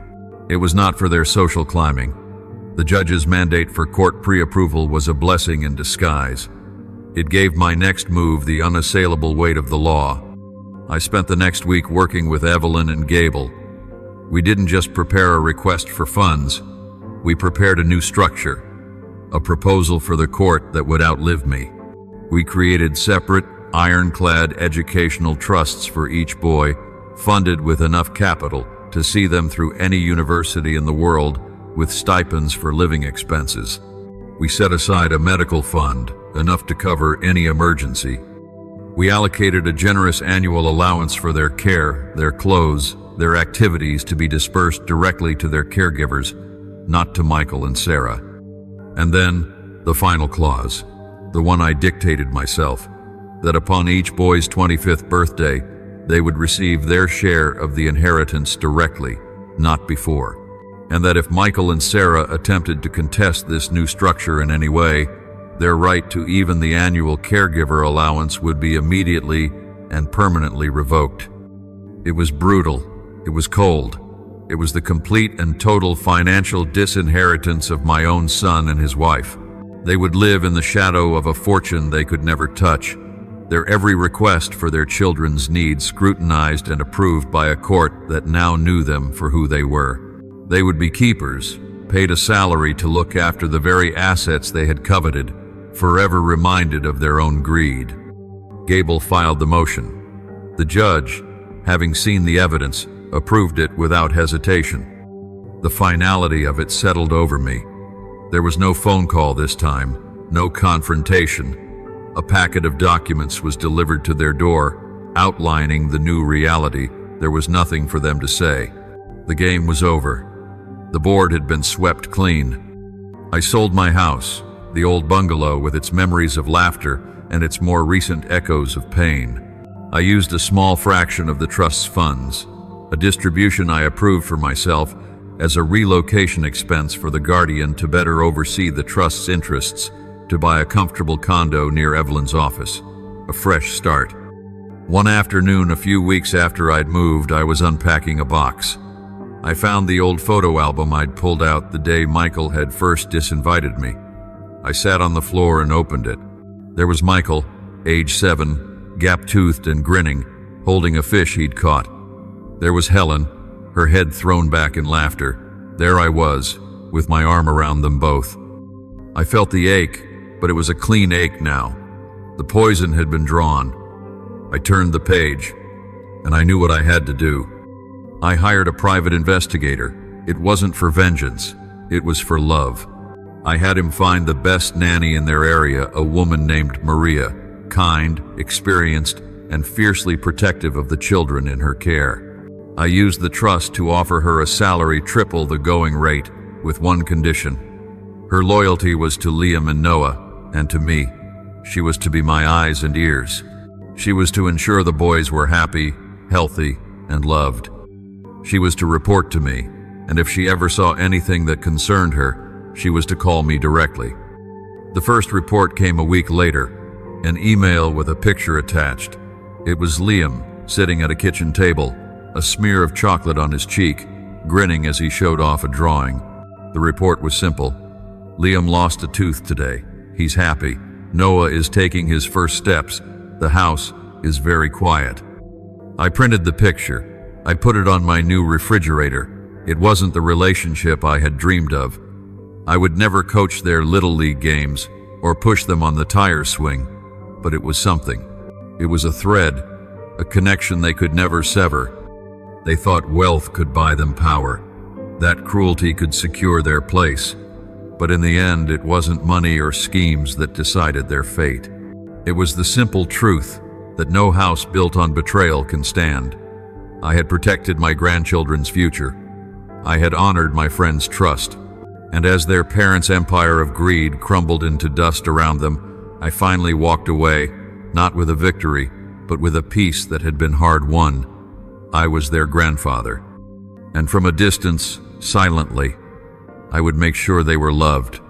It was not for their social climbing. The judge's mandate for court pre-approval was a blessing in disguise. It gave my next move the unassailable weight of the law. I spent the next week working with Evelyn and Gable. We didn't just prepare a request for funds. We prepared a new structure, a proposal for the court that would outlive me. We created separate, ironclad educational trusts for each boy, funded with enough capital to see them through any university in the world, with stipends for living expenses. We set aside a medical fund, enough to cover any emergency. We allocated a generous annual allowance for their care, their clothes, their activities to be dispersed directly to their caregivers, not to Michael and Sarah. And then, the final clause, the one I dictated myself, that upon each boy's 25th birthday, they would receive their share of the inheritance directly, not before. And that if Michael and Sarah attempted to contest this new structure in any way, Their right to even the annual caregiver allowance would be immediately and permanently revoked. It was brutal. It was cold. It was the complete and total financial disinheritance of my own son and his wife. They would live in the shadow of a fortune they could never touch, their every request for their children's needs scrutinized and approved by a court that now knew them for who they were. They would be keepers, paid a salary to look after the very assets they had coveted, forever reminded of their own greed. Gable filed the motion. The judge, having seen the evidence, approved it without hesitation. The finality of it settled over me. There was no phone call this time, no confrontation. A packet of documents was delivered to their door, outlining the new reality. There was nothing for them to say. The game was over. The board had been swept clean. I sold my house, the old bungalow with its memories of laughter and its more recent echoes of pain. I used a small fraction of the trust's funds, a distribution I approved for myself, as a relocation expense for the guardian to better oversee the trust's interests, to buy a comfortable condo near Evelyn's office. A fresh start. One afternoon, a few weeks after I'd moved, I was unpacking a box. I found the old photo album I'd pulled out the day Michael had first disinvited me. I sat on the floor and opened it. There was Michael, age 7, gap-toothed and grinning, holding a fish he'd caught. There was Helen, her head thrown back in laughter. There I was, with my arm around them both. I felt the ache, but it was a clean ache now. The poison had been drawn. I turned the page, and I knew what I had to do. I hired a private investigator. It wasn't for vengeance. It was for love. I had him find the best nanny in their area, a woman named Maria, kind, experienced, and fiercely protective of the children in her care. I used the trust to offer her a salary triple the going rate, with one condition. Her loyalty was to Liam and Noah, and to me. She was to be my eyes and ears. She was to ensure the boys were happy, healthy, and loved. She was to report to me, and if she ever saw anything that concerned her, she was to call me directly. The first report came a week later, an email with a picture attached. It was Liam, sitting at a kitchen table, a smear of chocolate on his cheek, grinning as he showed off a drawing. The report was simple. Liam lost a tooth today. He's happy. Noah is taking his first steps. The house is very quiet. I printed the picture. I put it on my new refrigerator. It wasn't the relationship I had dreamed of. I would never coach their Little League games or push them on the tire swing, but it was something. It was a thread, a connection they could never sever. They thought wealth could buy them power, that cruelty could secure their place. But in the end, it wasn't money or schemes that decided their fate. It was the simple truth that no house built on betrayal can stand. I had protected my grandchildren's future. I had honored my friends' trust. And as their parents' empire of greed crumbled into dust around them, I finally walked away, not with a victory, but with a peace that had been hard won. I was their grandfather. And from a distance, silently, I would make sure they were loved.